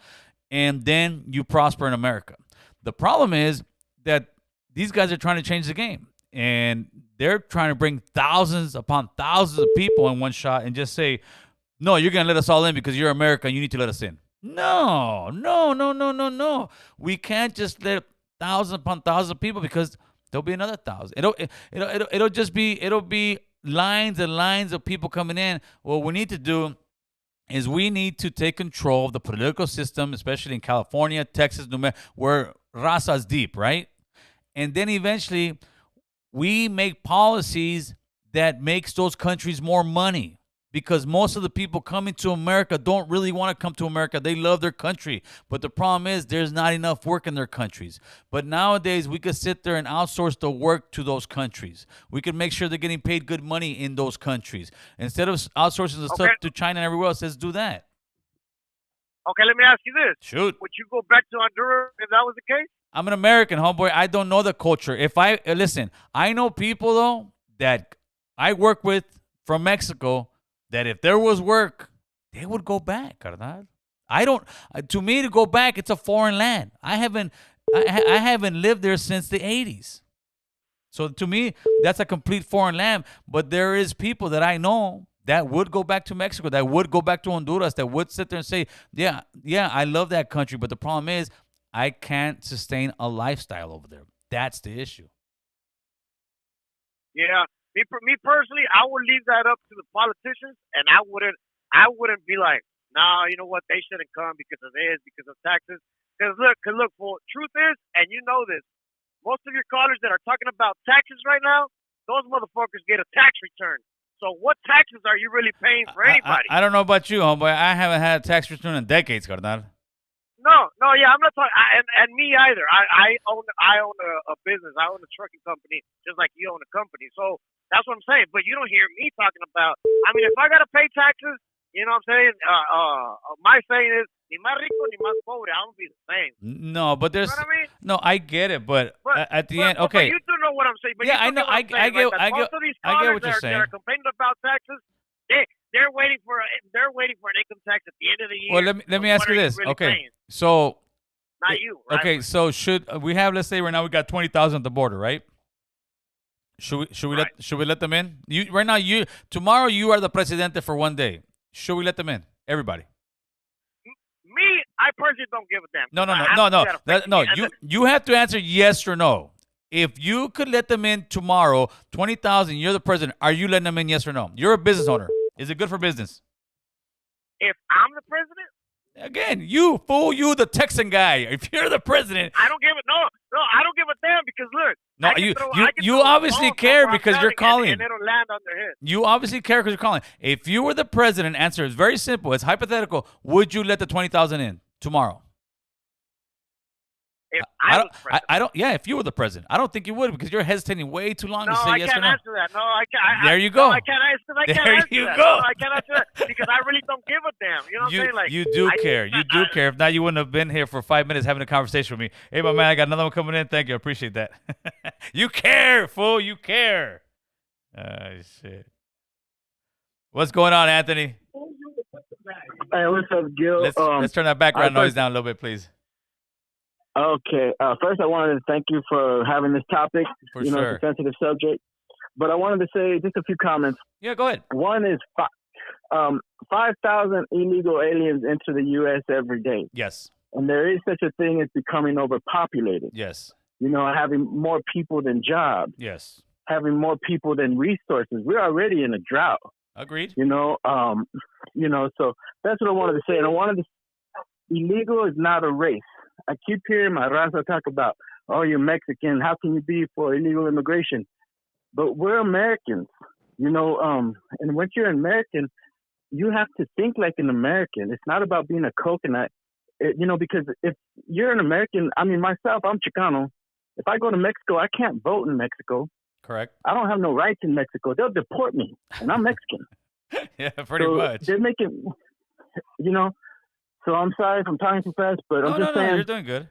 A: And then you prosper in America. The problem is that these guys are trying to change the game. And they're trying to bring thousands upon thousands of people in one shot and just say, no, you're going to let us all in because you're America and you need to let us in. No. We can't just let thousands upon thousands of people because there'll be another thousand. It'll be lines and lines of people coming in. What we need to do is we need to take control of the political system, especially in California, Texas, New Mexico, where raza's deep, right? And then eventually we make policies that makes those countries more money. Because most of the people coming to America don't really want to come to America. They love their country. But the problem is there's not enough work in their countries. But nowadays, we could sit there and outsource the work to those countries. We could make sure they're getting paid good money in those countries. Instead of outsourcing the stuff to China and everywhere else, let's do that.
L: Okay, let me ask you this.
A: Shoot.
L: Would you go back to Honduras if that was the case?
A: I'm an American, homeboy. I don't know the culture. Listen, I know people, though, that I work with from Mexico that if there was work, they would go back, carnal. To me, to go back, it's a foreign land. I haven't lived there since the 80s. So to me, that's a complete foreign land. But there is people that I know that would go back to Mexico, that would go back to Honduras, that would sit there and say, yeah, I love that country. But the problem is I can't sustain a lifestyle over there. That's the issue.
L: Yeah. Me personally, I would leave that up to the politicians, and I wouldn't be like, nah, you know what, they shouldn't come because of this, because of taxes. Because look, for truth is, and you know this, most of your callers that are talking about taxes right now, those motherfuckers get a tax return. So what taxes are you really paying for anybody?
A: I don't know about you, homeboy. I haven't had a tax return in decades, carnal.
L: No, yeah, I'm not talking, and me either. I own a business. I own a trucking company, just like you own a company. So that's what I'm saying. But you don't hear me talking about. I mean, if I gotta pay taxes, you know what I'm saying? My saying is, ni más rico ni más pobre. I'm gonna be the same.
A: No, but there's.
L: You know what I mean?
A: No, I get it, but at the end, okay.
L: But you do know what I'm saying. But
A: yeah, I know. I get what you're saying.
L: That are complaining about taxes, they're waiting for an income tax at the end of the year.
A: Well, let me ask you this.
L: Really
A: okay,
L: paying?
A: So.
L: Not you, right?
A: Okay, so should we have? Let's say right now we got 20,000 at the border, right? Should we let them in? Tomorrow you are the presidente for one day. Should we let them in? Everybody.
L: Me, I personally don't give a damn.
A: No. You have to answer yes or no. If you could let them in tomorrow, 20,000, you're the president. Are you letting them in? Yes or no? You're a business owner. Is it good for business?
L: If I'm the president.
A: Again, you fool, you the Texan guy. If you're the president,
L: I don't give it. No, I don't give a damn because look.
A: You obviously care because you're calling.
L: And it'll land on their head.
A: You obviously care because you're calling. If you were the president, answer is very simple. It's hypothetical. Would you let the 20,000 in tomorrow?
L: If I was president.
A: I don't. Yeah, if you were the president, I don't think you would because you're hesitating way too long
L: No,
A: to say
L: I
A: yes
L: can't
A: or no.
L: answer that. No, I can't.
A: There you go.
L: No, I can't answer that.
A: There you go.
L: No, I can't answer that because I really don't give a damn. You know what I'm saying? Like,
A: you do care. You do care. If not, you wouldn't have been here for 5 minutes having a conversation with me. Hey, my man, I got another one coming in. Thank you. I appreciate that. You care, fool. You care. Shit. What's going on, Anthony?
N: Hey, what's up, Gil?
A: Let's turn that background noise down a little bit, please.
N: Okay. First, I wanted to thank you for having this topic.
A: For
N: It's a sensitive subject. But I wanted to say just a few comments.
A: Yeah, go ahead.
N: One is 5,000 illegal aliens enter the U.S. every day.
A: Yes.
N: And there is such a thing as becoming overpopulated.
A: Yes.
N: Having more people than jobs.
A: Yes.
N: Having more people than resources. We're already in a drought.
A: Agreed.
N: So that's what I wanted to say. And illegal is not a race. I keep hearing my raza talk about, oh, you're Mexican. How can you be for illegal immigration? But we're Americans, and once you're an American, you have to think like an American. It's not about being a coconut, because if you're an American, myself, I'm Chicano. If I go to Mexico, I can't vote in Mexico.
A: Correct.
N: I don't have no rights in Mexico. They'll deport me, and I'm Mexican.
A: Yeah, pretty much.
N: They're making, so I'm sorry if I'm talking too fast, but I'm just saying.
A: No, you're doing good.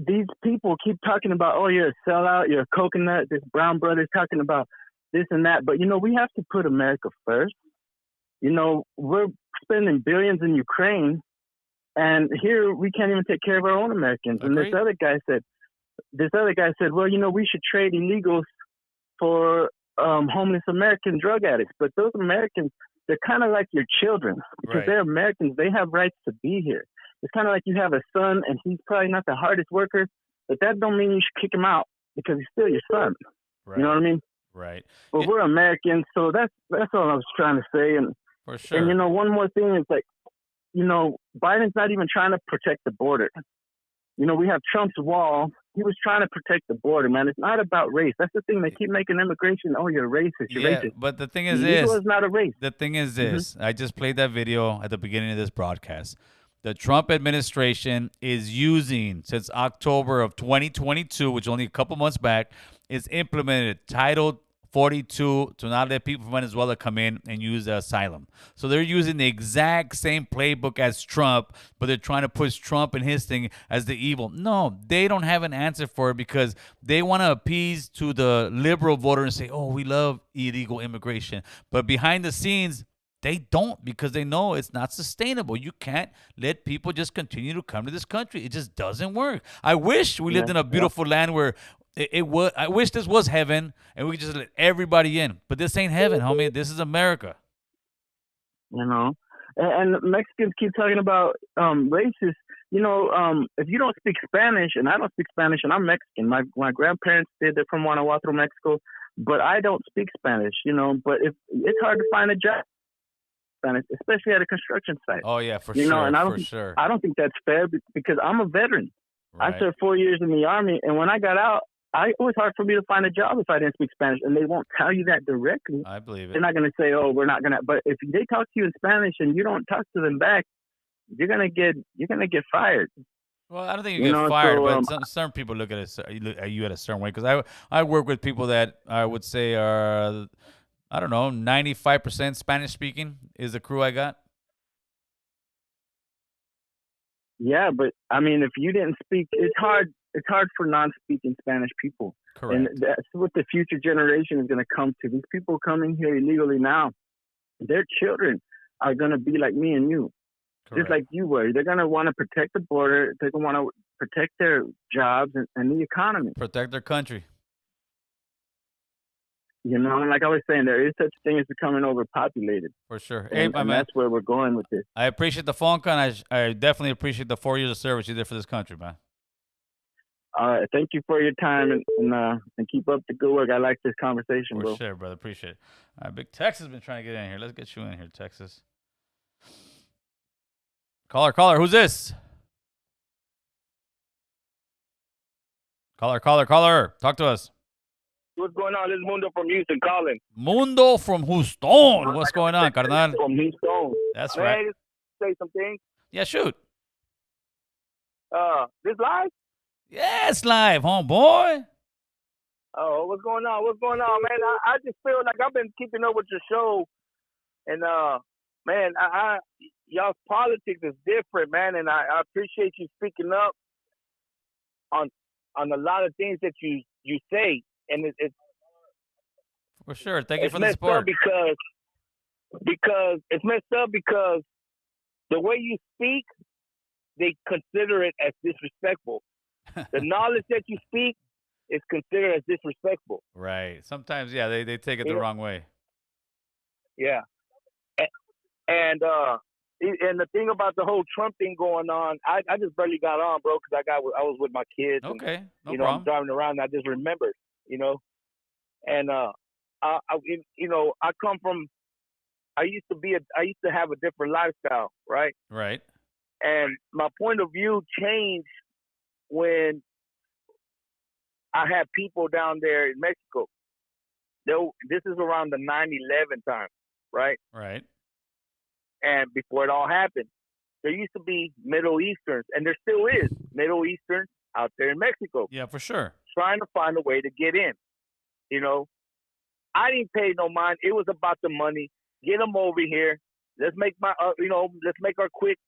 N: These people keep talking about, oh, you're a sellout, you're a coconut. This brown brother's talking about this and that. But, we have to put America first. We're spending billions in Ukraine, and here we can't even take care of our own Americans.
A: Agreed.
N: And this other guy said, well, we should trade illegals for homeless American drug addicts. But those Americans, they're kind of like your children because they're Americans. They have rights to be here. It's kind of like you have a son and he's probably not the hardest worker, but that don't mean you should kick him out because he's still your son. Right. You know what I mean?
A: Right.
N: But we're Americans, so that's all I was trying to say. And
A: for sure.
N: And one more thing is Biden's not even trying to protect the border. We have Trump's wall. He was trying to protect the border, man. It's not about race. That's the thing. They keep making immigration. Oh, you're racist. You're racist.
A: But the thing is
N: Illegal is not a race.
A: The thing is this. I just played that video at the beginning of this broadcast. The Trump administration is using, since October of 2022, which only a couple months back, is implemented Title 42 to not let people from Venezuela come in and use the asylum. So they're using the exact same playbook as Trump, but they're trying to push Trump and his thing as the evil. No, they don't have an answer for it because they want to appease to the liberal voter and say, oh, we love illegal immigration. But behind the scenes, they don't, because they know it's not sustainable. You can't let people just continue to come to this country. It just doesn't work. I wish we lived in a beautiful land where it would. I wish this was heaven and we could just let everybody in. But this ain't heaven, homie. This is America.
N: And Mexicans keep talking about racist. If you don't speak Spanish, and I don't speak Spanish, and I'm Mexican. My grandparents did. They're from Guanajuato, Mexico, but I don't speak Spanish. But it's hard to find a job. Especially at a construction site.
A: Oh yeah, for sure.
N: And I don't think that's fair because I'm a veteran. Right. I served 4 years in the Army, and when I got out, it was hard for me to find a job if I didn't speak Spanish, and they won't tell you that directly.
A: I believe it.
N: They're not going to say, "Oh, we're not going to." But if they talk to you in Spanish and you don't talk to them back, you're gonna get fired.
A: Well, I don't think you get fired, but some people look at you at a certain way. Because I work with people that I would say are, I don't know, 95% Spanish speaking is the crew I got.
N: Yeah, but if you didn't speak, it's hard. It's hard for non-speaking Spanish people.
A: Correct.
N: And that's what the future generation is going to come to. These people coming here illegally now, their children are going to be like me and you. Correct. Just like you were. They're going to want to protect the border. They're going to want to protect their jobs and the economy.
A: Protect their country.
N: Like I was saying, there is such a thing as becoming overpopulated.
A: For sure.
N: And that's where we're going with this.
A: I appreciate the phone call. I definitely appreciate the 4 years of service you did for this country, man.
N: All right. Thank you for your time and keep up the good work. I like this conversation, bro.
A: For sure, brother. Appreciate it. All right, Big Texas has been trying to get in here. Let's get you in here, Texas. Caller. Who's this? Caller. Talk to us.
O: What's going on? This is Mundo from Houston calling.
A: Mundo from Houston. What's going on, carnal?
O: From Houston.
A: That's
O: Man,
A: right.
O: Just say some things.
A: Yeah, shoot.
O: This live?
A: Yeah, it's live, homeboy.
O: Oh, what's going on? What's going on, man? I just feel like I've been keeping up with your show, and man, I y'all's politics is different, man, and I appreciate you speaking up on a lot of things that you say, and it's
A: For sure. Thank you
O: it's
A: for the
O: messed up
A: support.
O: because it's messed up because the way you speak, they consider it as disrespectful. The knowledge that you speak is considered as disrespectful.
A: Right. Sometimes, yeah, they take it
O: You
A: the
O: know?
A: wrong way.
O: Yeah, and the thing about the whole Trump thing going on, I just barely got on, bro, because I was with my kids, and
A: Okay, no
O: I'm
A: problem.
O: driving around, and I just remembered, and I come from. I used to have a different lifestyle, right?
A: Right.
O: And my point of view changed when I had people down there in Mexico. This is around the 9/11 time, right?
A: Right.
O: And before it all happened, there used to be Middle Easterns, and there still is Middle Easterns out there in Mexico
A: Yeah, for sure.
O: trying to find a way to get in. I didn't pay no mind. It was about the money. Get them over here. Let's make let's make our quick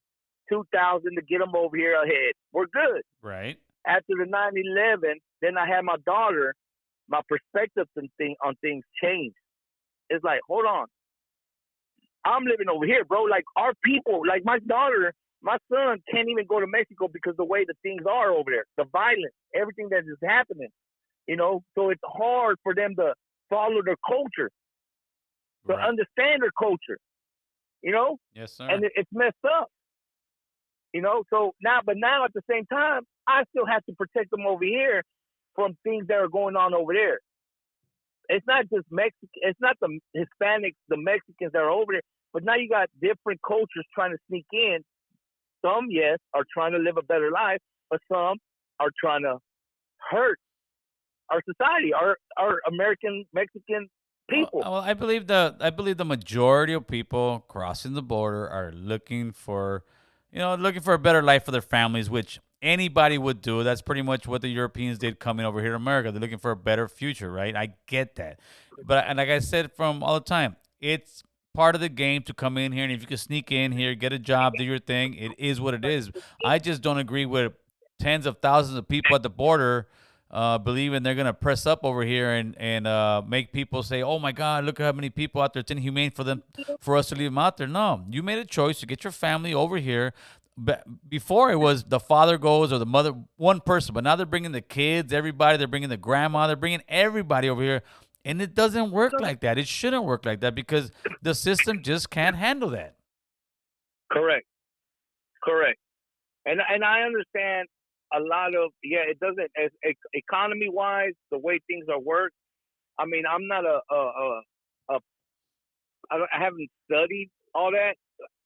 O: 2,000 to get them over here ahead. We're good.
A: Right.
O: After the 9/11, then I had my daughter. My perspective on things changed. It's like, hold on. I'm living over here, bro. Like our people, like my daughter, my son can't even go to Mexico because the way the things are over there, the violence, everything that is happening, So it's hard for them to follow their culture, to understand their culture,
A: Yes, sir.
O: And it's messed up, So now at the same time, I still have to protect them over here from things that are going on over there. It's not just Mexican. It's not the Hispanics, the Mexicans that are over there. But now you got different cultures trying to sneak in. Some, yes, are trying to live a better life, but some are trying to hurt our society, our American Mexican people.
A: Well, I believe the majority of people crossing the border are looking for a better life for their families, which anybody would do. That's pretty much what the Europeans did coming over here to America. They're looking for a better future, right? I get that. And like I said from all the time, it's part of the game to come in here, and if you can sneak in here, get a job, do your thing, it is what it is. I just don't agree with tens of thousands of people at the border believing they're gonna press up over here and make people say, "Oh my God, look at how many people out there. It's inhumane for us to leave them out there." No, you made a choice to get your family over here. But before it was the father goes or the mother, one person, but now they're bringing the kids, everybody. They're bringing the grandma. They're bringing everybody over here, and it doesn't work like that. It shouldn't work like that because the system just can't handle that.
O: Correct. And I understand a lot of it doesn't as economy wise the way things are worked. I mean, I'm not I haven't studied all that.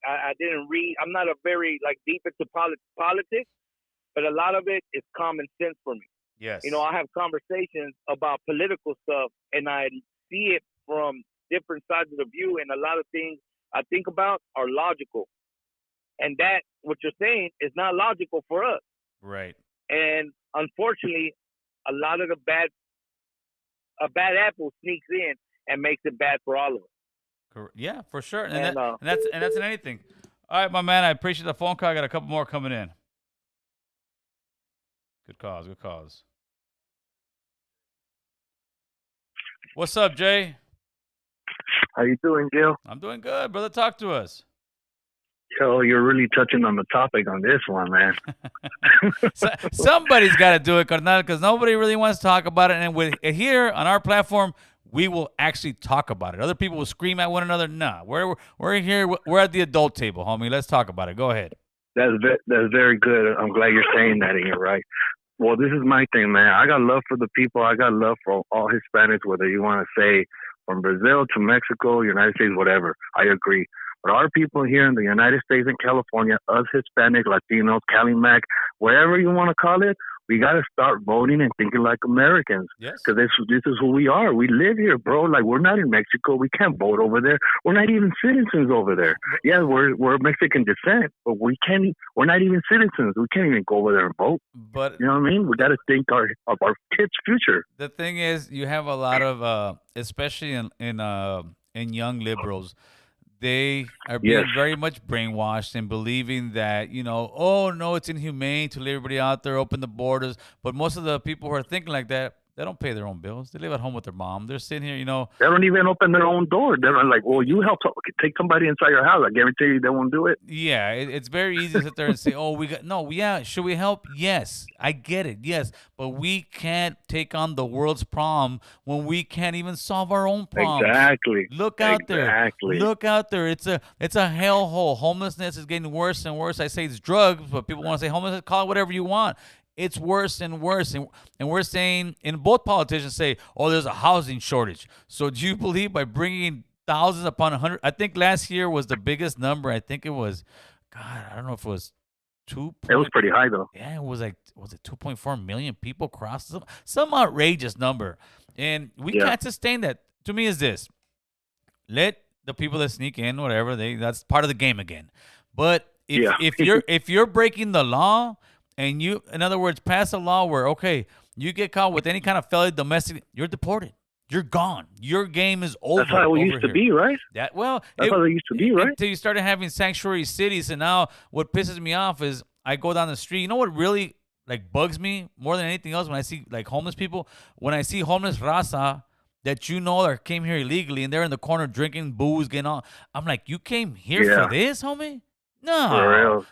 O: I didn't read. I'm not a very deep into politics, but a lot of it is common sense for me.
A: Yes.
O: I have conversations about political stuff, and I see it from different sides of the view, and a lot of things I think about are logical. And that, what you're saying, is not logical for us.
A: Right.
O: And unfortunately, a lot of a bad apple sneaks in and makes it bad for all of us.
A: Yeah, for sure. And that's in anything. All right, my man, I appreciate the phone call. I got a couple more coming in. Good cause. What's up, Jay?
P: How you doing, Gil?
A: I'm doing good, brother. Talk to us.
P: Yo, you're really touching on the topic on this one, man.
A: Somebody's got to do it, carnal, because nobody really wants to talk about it. And here on our platform, we will actually talk about it. Other people will scream at one another. Nah, we're here. We're at the adult table, homie. Let's talk about it. Go ahead.
P: That's very good. I'm glad you're saying that, and you're right. Well, this is my thing, man. I got love for the people. I got love for all Hispanics, whether you want to say from Brazil to Mexico, United States, whatever. I agree. But our people here in the United States and California, us Hispanic, Latinos, Cali-Mac, wherever you want to call it, we got to start voting and thinking like Americans.
A: Yes.
P: Because this is who we are. We live here, bro. Like, we're not in Mexico. We can't vote over there. We're not even citizens over there. Yeah, we're Mexican descent, but we're not even citizens. We can't even go over there and vote.
A: But
P: you know what I mean? We got to think of our kids' future.
A: the thing is, you have a lot of, especially in young liberals, they are being very much brainwashed and believing that, oh no, it's inhumane to let everybody out there, open the borders. But most of the people who are thinking like that, they don't pay their own bills. They live at home with their mom. They're sitting here,
P: They don't even open their own door. They're like, well, you help take somebody inside your house. I guarantee you they won't do it.
A: Yeah, it's very easy to sit there and say, oh, should we help? Yes, I get it, yes. But we can't take on the world's problem when we can't even solve our own problems.
P: Exactly.
A: Look out there. Look out there. It's a hellhole. Homelessness is getting worse and worse. I say it's drugs, but people want to say homelessness, call it whatever you want. It's worse and worse. And we're saying, and both politicians say, oh, there's a housing shortage. So do you believe by bringing thousands upon 100? I think last year was the biggest number. I think it was, God, I don't know if it was 2.
P: It was pretty high, though.
A: Yeah, it was it 2.4 million people crossed some outrageous number. And we can't sustain that. To me is this. Let the people that sneak in, whatever, that's part of the game again. But if you're breaking the law, and you, in other words, pass a law where, okay, you get caught with any kind of felony domestic, you're deported. You're gone. Your game is over.
P: That's how it used to be, right?
A: That's
P: how it used to be, right?
A: Until you started having sanctuary cities. And now what pisses me off is I go down the street. You know what really bugs me more than anything else when I see homeless people? When I see homeless raza that came here illegally and they're in the corner drinking booze, getting on. I'm like, you came here for this, homie? No,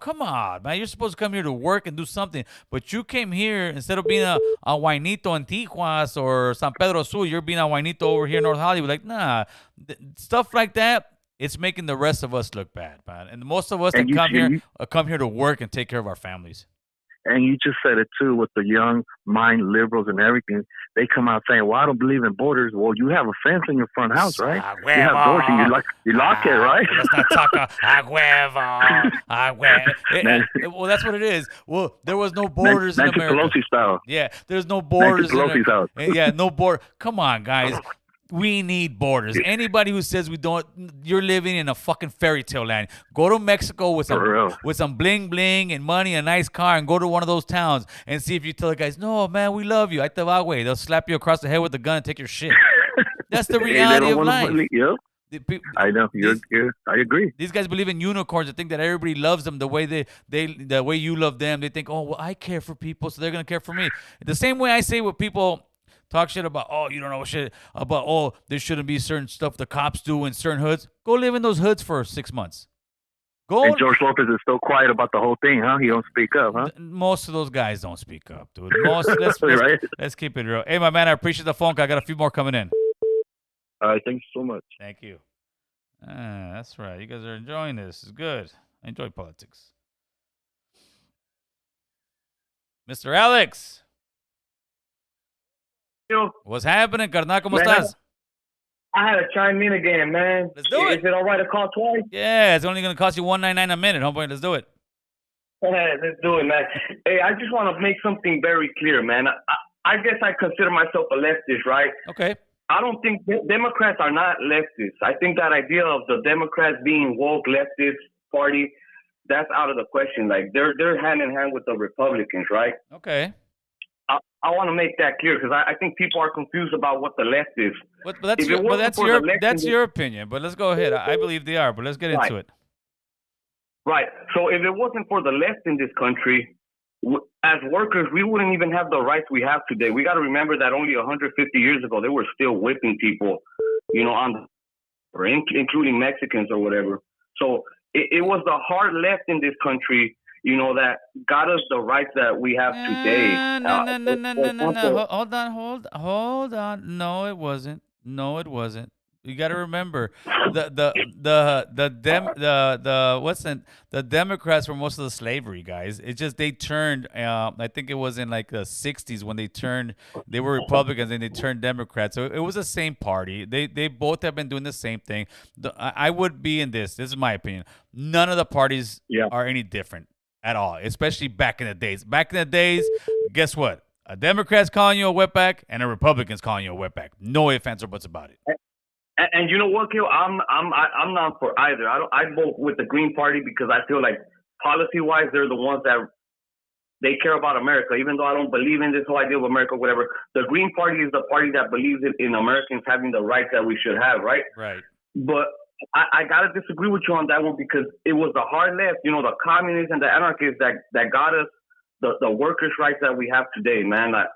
A: come on, man. You're supposed to come here to work and do something, but you came here instead of being a Juanito in Tijuas or San Pedro Sur, you're being a Juanito over here in North Hollywood. Like, nah, stuff like that, it's making the rest of us look bad, man. And most of us that come here to work and take care of our families.
P: And you just said it too with the young mind liberals and everything. They come out saying, well, I don't believe in borders. Well, you have a fence in your front house, right? You have doors and you lock it, right?
A: Let's not talk well, that's what it is. Well, there was no borders in America.
P: Nancy Pelosi style.
A: Yeah, there's no borders.
P: Nancy Pelosi's house.
A: Yeah, no border. Come on, guys. We need borders. Anybody who says we don't, you're living in a fucking fairy tale land. Go to Mexico with some bling bling and money and a nice car and go to one of those towns and see if you tell the guys, no, man, we love you. Ahí te va, güey. They'll slap you across the head with a gun and take your shit. That's the reality of life.
P: I know. I agree.
A: These guys believe in unicorns. They think that everybody loves them the way the way you love them. They think, oh, well, I care for people, so they're gonna care for me. The same way I say with people talk shit about, oh, you don't know shit about, oh, there shouldn't be certain stuff the cops do in certain hoods. Go live in those hoods for 6 months.
P: And George Lopez is still quiet about the whole thing, huh? He don't speak up, huh?
A: Most of those guys don't speak up, dude. Let's keep it real. Hey, my man, I appreciate the phone call. I got a few more coming in.
P: All right, thanks so much.
A: Thank you. That's right. You guys are enjoying this. It's good. I enjoy politics. Mr. Alex. What's happening, carnal? ¿Cómo estás?
Q: I had to chime in again, man.
A: Let's do it.
Q: Is it all right to call twice?
A: Yeah, it's only going to cost you $1.99 a minute, homeboy. Let's do it.
Q: Let's do it, man. Hey, I just want to make something very clear, man. I guess I consider myself a leftist, right?
A: Okay.
Q: I don't think Democrats are not leftists. I think that idea of the Democrats being woke leftist party, that's out of the question. Like, they're hand in hand with the Republicans, right?
A: Okay.
Q: I want to make that clear because I think people are confused about what the left is.
A: But that's your opinion. But let's go ahead. I believe they are, but let's get into it.
Q: Right. So if it wasn't for the left in this country, as workers, we wouldn't even have the rights we have today. We got to remember that only 150 years ago, they were still whipping people, including Mexicans or whatever. So it was the hard left in this country, that got us the rights that we have today.
A: No. Hold on. No, it wasn't. You got to remember the Democrats were most of the slavery guys. It's just they turned. I think it was in like the 60s when they were Republicans and they turned Democrats. So it was the same party. They both have been doing the same thing. I would be in this. This is my opinion. None of the parties are any different. at all, especially back in the days. Back in the days, guess what? A Democrat's calling you a wetback and a Republican's calling you a wetback. No ifs, ands, or buts about it.
Q: And you know what, Gil? I'm not for either. I vote with the Green Party because I feel like policy-wise, they're the ones that they care about America. Even though I don't believe in this whole idea of America, whatever. The Green Party is the party that believes in Americans having the rights that we should have, right?
A: Right.
Q: But I gotta disagree with you on that one because it was the hard left, the communists and the anarchists that got us the workers' rights that we have today, man. Like,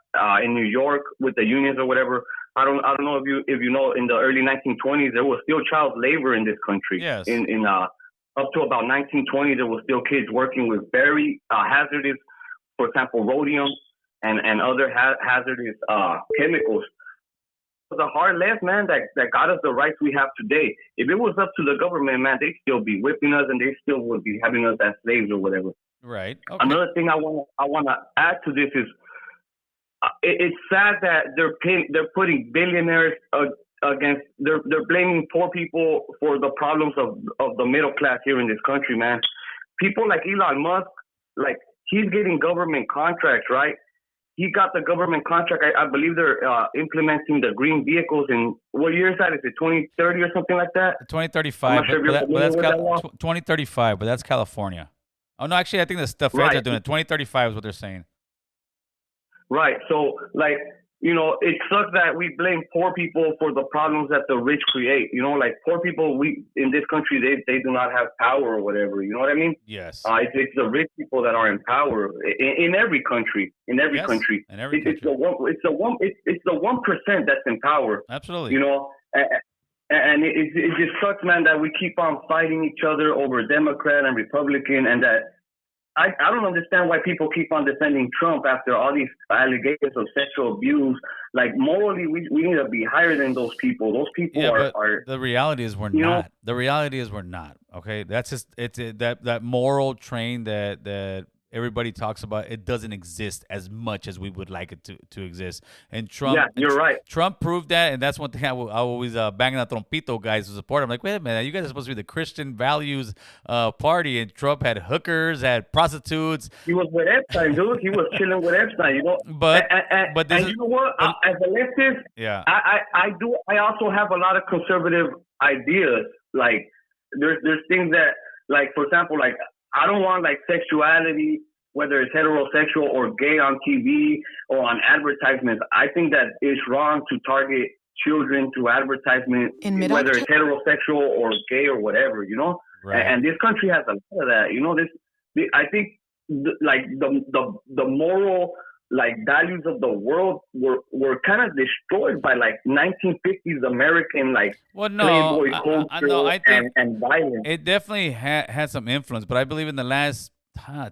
Q: in New York with the unions or whatever. I don't know if you know, in the early 1920s there was still child labor in this country.
A: Yes.
Q: In up to about 1920, there was still kids working with very hazardous, for example, rhodium and other hazardous chemicals. The hard left, man, that got us the rights we have today. If it was up to the government, man, they'd still be whipping us and they still would be having us as slaves or whatever.
A: Right. Okay.
Q: Another thing I want to add to this is it's sad that they're putting billionaires against they're blaming poor people for the problems of the middle class here in this country, man. People like Elon Musk, like he's getting government contracts, right? He got the government contract. I believe they're implementing the green vehicles in what year is that? Is it 2030 or something like that?
A: 2035.
Q: Sure
A: But that's 2035, but that's California. Oh, no, actually, I think the feds are doing it. 2035 is what they're saying.
Q: Right. So, like, it sucks that we blame poor people for the problems that the rich create. Like poor people, in this country, they do not have power or whatever. You know what I mean?
A: Yes.
Q: It's the rich people that are in power in every country. In every country.
A: In every
Q: country. It's the 1% that's in power.
A: Absolutely.
Q: And it just sucks, man, that we keep on fighting each other over Democrat and Republican, and that I don't understand why people keep on defending Trump after all these allegations of sexual abuse. Like, morally, we need to be higher than those people. Those people are.
A: The reality is we're not. The reality is we're not. Okay, that's just that moral train that everybody talks about. It doesn't exist as much as we would like it to exist. And Trump.
Q: Yeah, you're right.
A: Trump proved that, and that's one thing I always banging that trompito guys to support. I'm like, wait a minute, you guys are supposed to be the Christian values party, and Trump had hookers, had prostitutes.
Q: He was with Epstein, dude. He was chilling with Epstein,
A: But
Q: you know what? As a leftist,
A: yeah,
Q: I also have a lot of conservative ideas. Like there's things that, like, for example, like, I don't want, like, sexuality, whether it's heterosexual or gay, on TV or on advertisements. I think that it's wrong to target children through advertisement, whether it's heterosexual or gay or whatever, Right. And this country has a lot of that. I think the moral, like, values of the world were kind of destroyed by, like, 1950s American, like, Playboy culture
A: I think
Q: and violence.
A: It definitely had some influence, but I believe in the last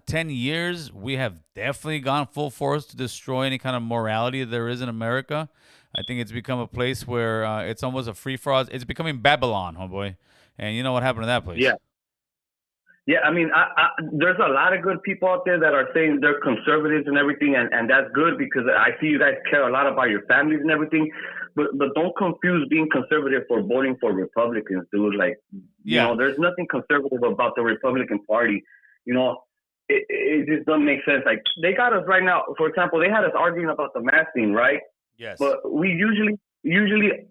A: 10 years, we have definitely gone full force to destroy any kind of morality there is in America. I think it's become a place where it's almost a free-for-all. It's becoming Babylon, homeboy. And you know what happened to that place?
Q: Yeah. Yeah, I mean, there's a lot of good people out there that are saying they're conservatives and everything, and that's good because I see you guys care a lot about your families and everything, but don't confuse being conservative for voting for Republicans, dude. Like, there's nothing conservative about the Republican Party. It just doesn't make sense. Like, they got us right now. For example, they had us arguing about the masking, right?
A: Yes.
Q: But we usually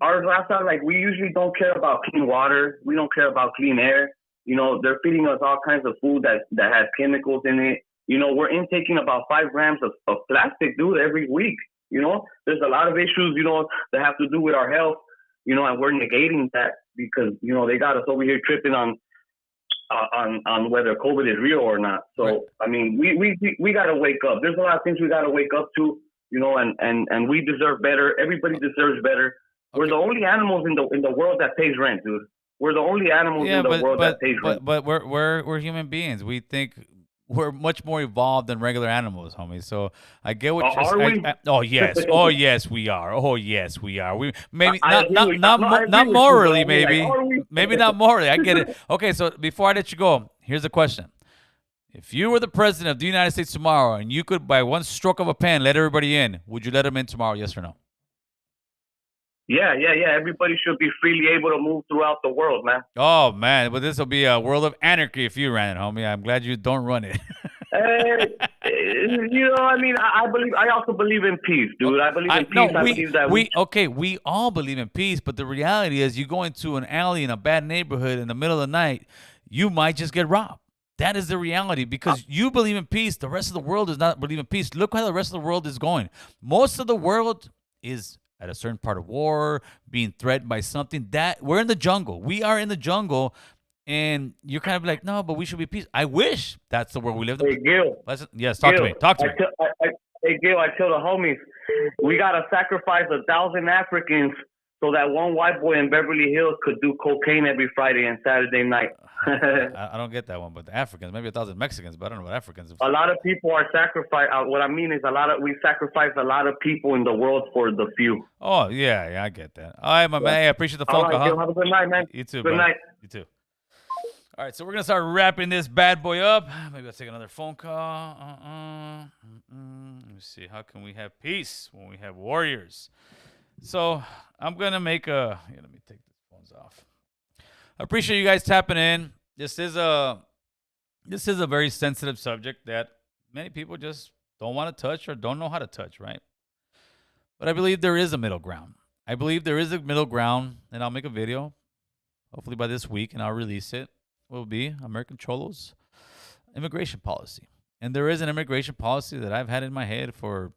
Q: our raza, like, we usually don't care about clean water. We don't care about clean air. They're feeding us all kinds of food that has chemicals in it. We're intaking about 5 grams of plastic, dude, every week. There's a lot of issues, that have to do with our health, and we're negating that because, they got us over here tripping on whether COVID is real or not. So, right. I mean, we got to wake up. There's a lot of things we got to wake up to, and we deserve better. Everybody deserves better. Okay. We're the only animals in the world that pays rent, dude. We're the only animals in the world that pays rent.
A: But we're human beings. We think we're much more evolved than regular animals, homie. So I get what you're saying. Oh yes, we are. Oh yes, we are. We maybe not morally, maybe not morally. I get it. Okay, so before I let you go, here's the question: if you were the president of the United States tomorrow, and you could, by one stroke of a pen, let everybody in, would you let them in tomorrow? Yes or no?
Q: Yeah. Everybody should be freely able to move throughout the world, man.
A: Oh, man. But this will be a world of anarchy if you ran it, homie. I'm glad you don't run it.
Q: I mean, I also believe in peace, dude. I believe in peace.
A: No,
Q: I believe that
A: we all believe in peace, but the reality is you go into an alley in a bad neighborhood in the middle of the night, you might just get robbed. That is the reality because you believe in peace. The rest of the world does not believe in peace. Look how the rest of the world is going. Most of the world is at a certain part of war, being threatened by something. That we're in the jungle. We are in the jungle. And you're kind of like, no, but we should be peace. I wish that's the world we live in.
Q: Hey, Gil.
A: Yes, talk to me. Talk to me.
Q: Hey, Gil, I tell the homies, we got to sacrifice 1,000 Africans so that one white boy in Beverly Hills could do cocaine every Friday and Saturday night.
A: I don't get that one, but the Africans, maybe 1,000 Mexicans, but I don't know what Africans.
Q: A lot of people are sacrificed. What I mean is we sacrifice a lot of people in the world for the few.
A: Oh, yeah, I get that. All right, my man. I appreciate the phone call.
Q: Gil, have a good night, man.
A: You too,
Q: Good night.
A: You too. All right, so we're going to start wrapping this bad boy up. Maybe I'll take another phone call. Let me see. How can we have peace when we have warriors? So I'm going to make let me take these phones off. I appreciate you guys tapping in. This is a very sensitive subject that many people just don't want to touch or don't know how to touch, right? But I believe there is a middle ground. I believe there is a middle ground, and I'll make a video, hopefully by this week, and I'll release it. Will be American Cholo's immigration policy. And there is an immigration policy that I've had in my head for,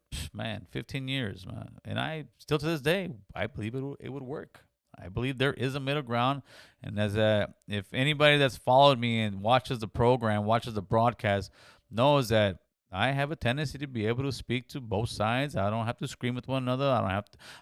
A: 15 years, man. And I still to this day, I believe it would work. I believe there is a middle ground. And if anybody that's followed me and watches the program, watches the broadcast, knows that I have a tendency to be able to speak to both sides. I don't have to scream with one another.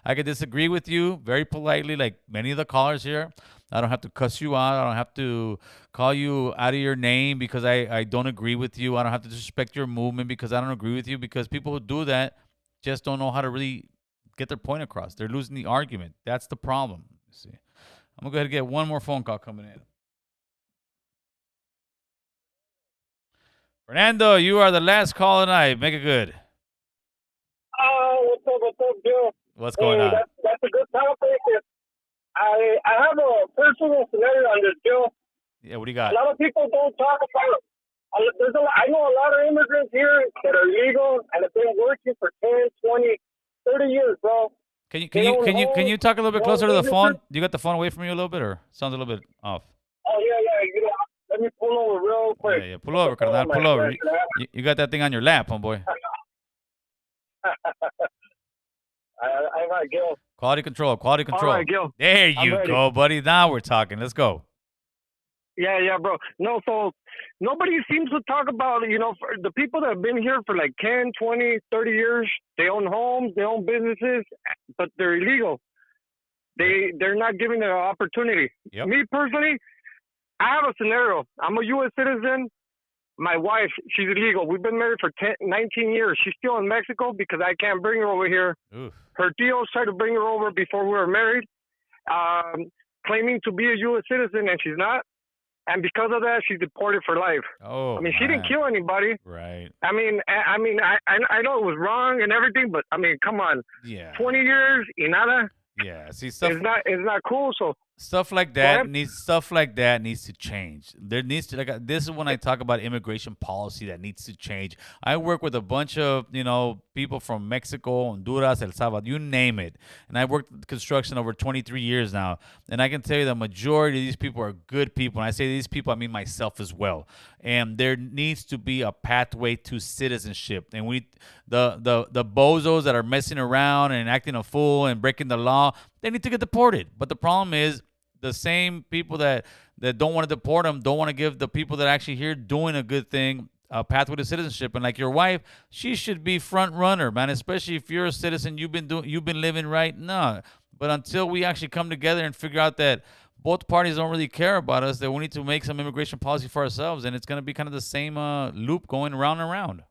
A: I can disagree with you very politely, like many of the callers here. I don't have to cuss you out. I don't have to call you out of your name because I don't agree with you. I don't have to disrespect your movement because I don't agree with you, because people who do that just don't know how to really get their point across. They're losing the argument. That's the problem. You see, I'm going to go ahead and get one more phone call coming in. Fernando, you are the last call tonight. Make it good.
R: What's up, Bill?
A: What's going on?
R: That's a good topic. I have a personal scenario on this, Bill.
A: Yeah, what do you got?
R: A lot of people don't talk about it. I know a lot of immigrants here that are legal and have been working for 10, 20, 30 years, bro.
A: Can you talk a little bit closer to the phone? Do you got the phone away from you a little bit, or sounds a little bit off?
R: Oh yeah. Let me pull over real quick.
A: Yeah. Pull over, carnal. Pull over. You got that thing on your lap, homeboy.
R: I got Gil.
A: Quality control.
R: All right, Gil.
A: There you go, buddy. Now we're talking. Let's go.
N: Yeah, bro. No, so nobody seems to talk about, for the people that have been here for like 10, 20, 30 years, they own homes, they own businesses, but they're illegal. They're not given an opportunity.
A: Yep.
N: Me personally, I have a scenario. I'm a U.S. citizen. My wife, she's illegal. We've been married for 19 years. She's still in Mexico because I can't bring her over here.
A: Oof.
N: Her deals tried to bring her over before we were married, claiming to be a U.S. citizen, and she's not. And because of that, she's deported for life.
A: Oh,
N: I mean, she didn't kill anybody.
A: Right.
N: I know it was wrong and everything, but I mean, come on.
A: Yeah.
N: 20 years, y nada.
A: Yeah. See, stuff.
N: It's not cool. So
A: stuff like that needs to change. There needs to this is when I talk about immigration policy that needs to change. I work with a bunch of people from Mexico, Honduras, El Salvador, you name it, and I worked construction over 23 years now, and I can tell you the majority of these people are good people. And I say these people, I mean myself as well. And there needs to be a pathway to citizenship. And the bozos that are messing around and acting a fool and breaking the law, they need to get deported. But the problem is, the same people that don't want to deport them don't want to give the people that are actually here doing a good thing a pathway to citizenship. And like your wife, she should be front runner, man. Especially if you're a citizen, you've been living right. No, but until we actually come together and figure out that both parties don't really care about us, that we need to make some immigration policy for ourselves, and it's going to be kind of the same loop going round and round.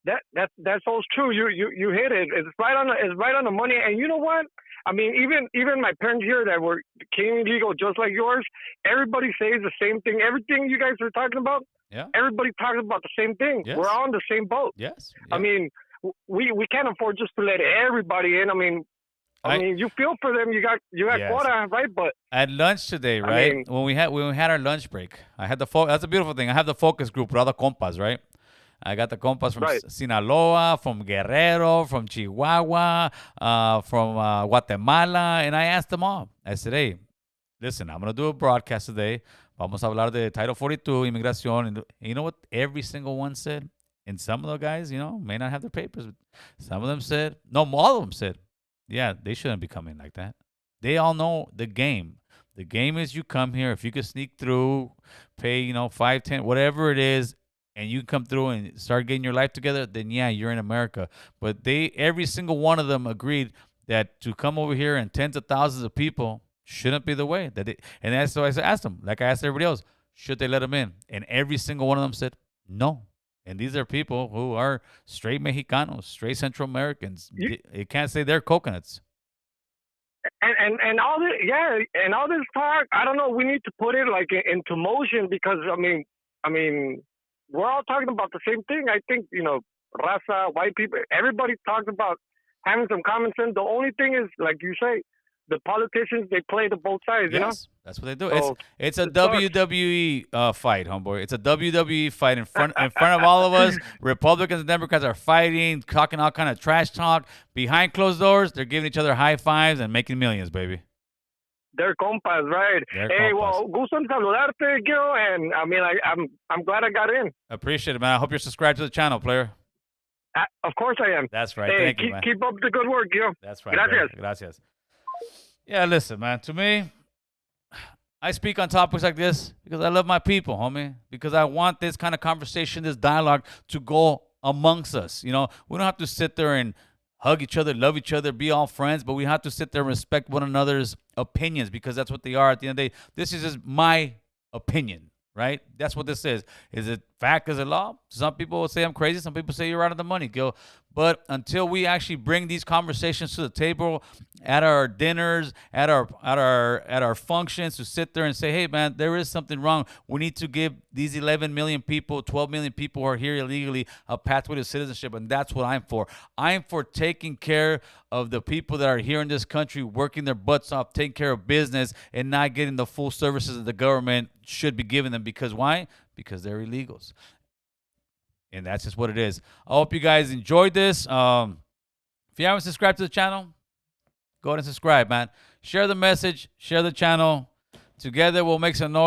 N: That's all true. You hit it. It's right on the money. And you know what? I mean, even my parents here that came illegal just like yours, everybody says the same thing. Everything you guys are talking about, everybody talks about the same thing.
A: Yes.
N: We're all on the same boat.
A: Yes.
N: I mean, we can't afford just to let everybody in. I mean, you feel for them. You got
A: Yes.
N: quota, right? But
A: at lunch today, right? When we had our lunch break, I had that's a beautiful thing. I have the focus group with all the compas, right? I got the compas from
I: Right.
A: Sinaloa, from Guerrero, from Chihuahua, from Guatemala, and I asked them all. I said, hey, listen, I'm going to do a broadcast today. Vamos a hablar de Title 42, inmigración. And you know what every single one said? And some of the guys, may not have their papers. But some of them said, no, all of them said, yeah, they shouldn't be coming like that. They all know the game. The game is you come here. If you can sneak through, pay, 5, 10, whatever it is, and you come through and start getting your life together, then yeah, you're in America. But every single one of them agreed that to come over here and tens of thousands of people shouldn't be the way. And that's why I asked them, like I asked everybody else, should they let them in? And every single one of them said no. And these are people who are straight Mexicanos, straight Central Americans. You can't say they're coconuts.
I: And all this, yeah, and all this talk, I don't know. We need to put it like into motion because I mean, we're all talking about the same thing. I think raza, white people, everybody talks about having some common sense. The only thing is, like you say, the politicians, they play to both sides.
A: Yes, that's what they do.
I: So,
A: it's a WWE fight, homeboy. It's a WWE fight in front of all of us. Republicans and Democrats are fighting, talking all kind of trash talk. Behind closed doors, they're giving each other high fives and making millions, baby.
I: They're compas, right? Hey, well, gusto en saludarte, Gil, and I mean, I'm glad I got in.
A: Appreciate it, man. I hope you're subscribed to the channel, player.
I: Of course I am.
A: That's right.
I: Hey,
A: Thank you, man.
I: Keep up the good work, Gil.
A: That's right.
I: Gracias.
A: Gracias. Yeah, listen, man. To me, I speak on topics like this because I love my people, homie. Because I want this kind of conversation, this dialogue to go amongst us. We don't have to sit there and hug each other, love each other, be all friends, but we have to sit there and respect one another's opinions because that's what they are at the end of the day. This is just my opinion, right? That's what this is. Is it fact? Is it law? Some people will say I'm crazy. Some people say you're out of the money, Gil. But until we actually bring these conversations to the table at our dinners, at our functions, to sit there and say, hey, man, there is something wrong. We need to give these 11 million people, 12 million people who are here illegally a pathway to citizenship. And that's what I'm for. I'm for taking care of the people that are here in this country, working their butts off, taking care of business, and not getting the full services that the government should be giving them. Because why? Because they're illegals. And that's just what it is. I hope you guys enjoyed this. If you haven't subscribed to the channel, go ahead and subscribe, man. Share the message. Share the channel. Together, we'll make some noise.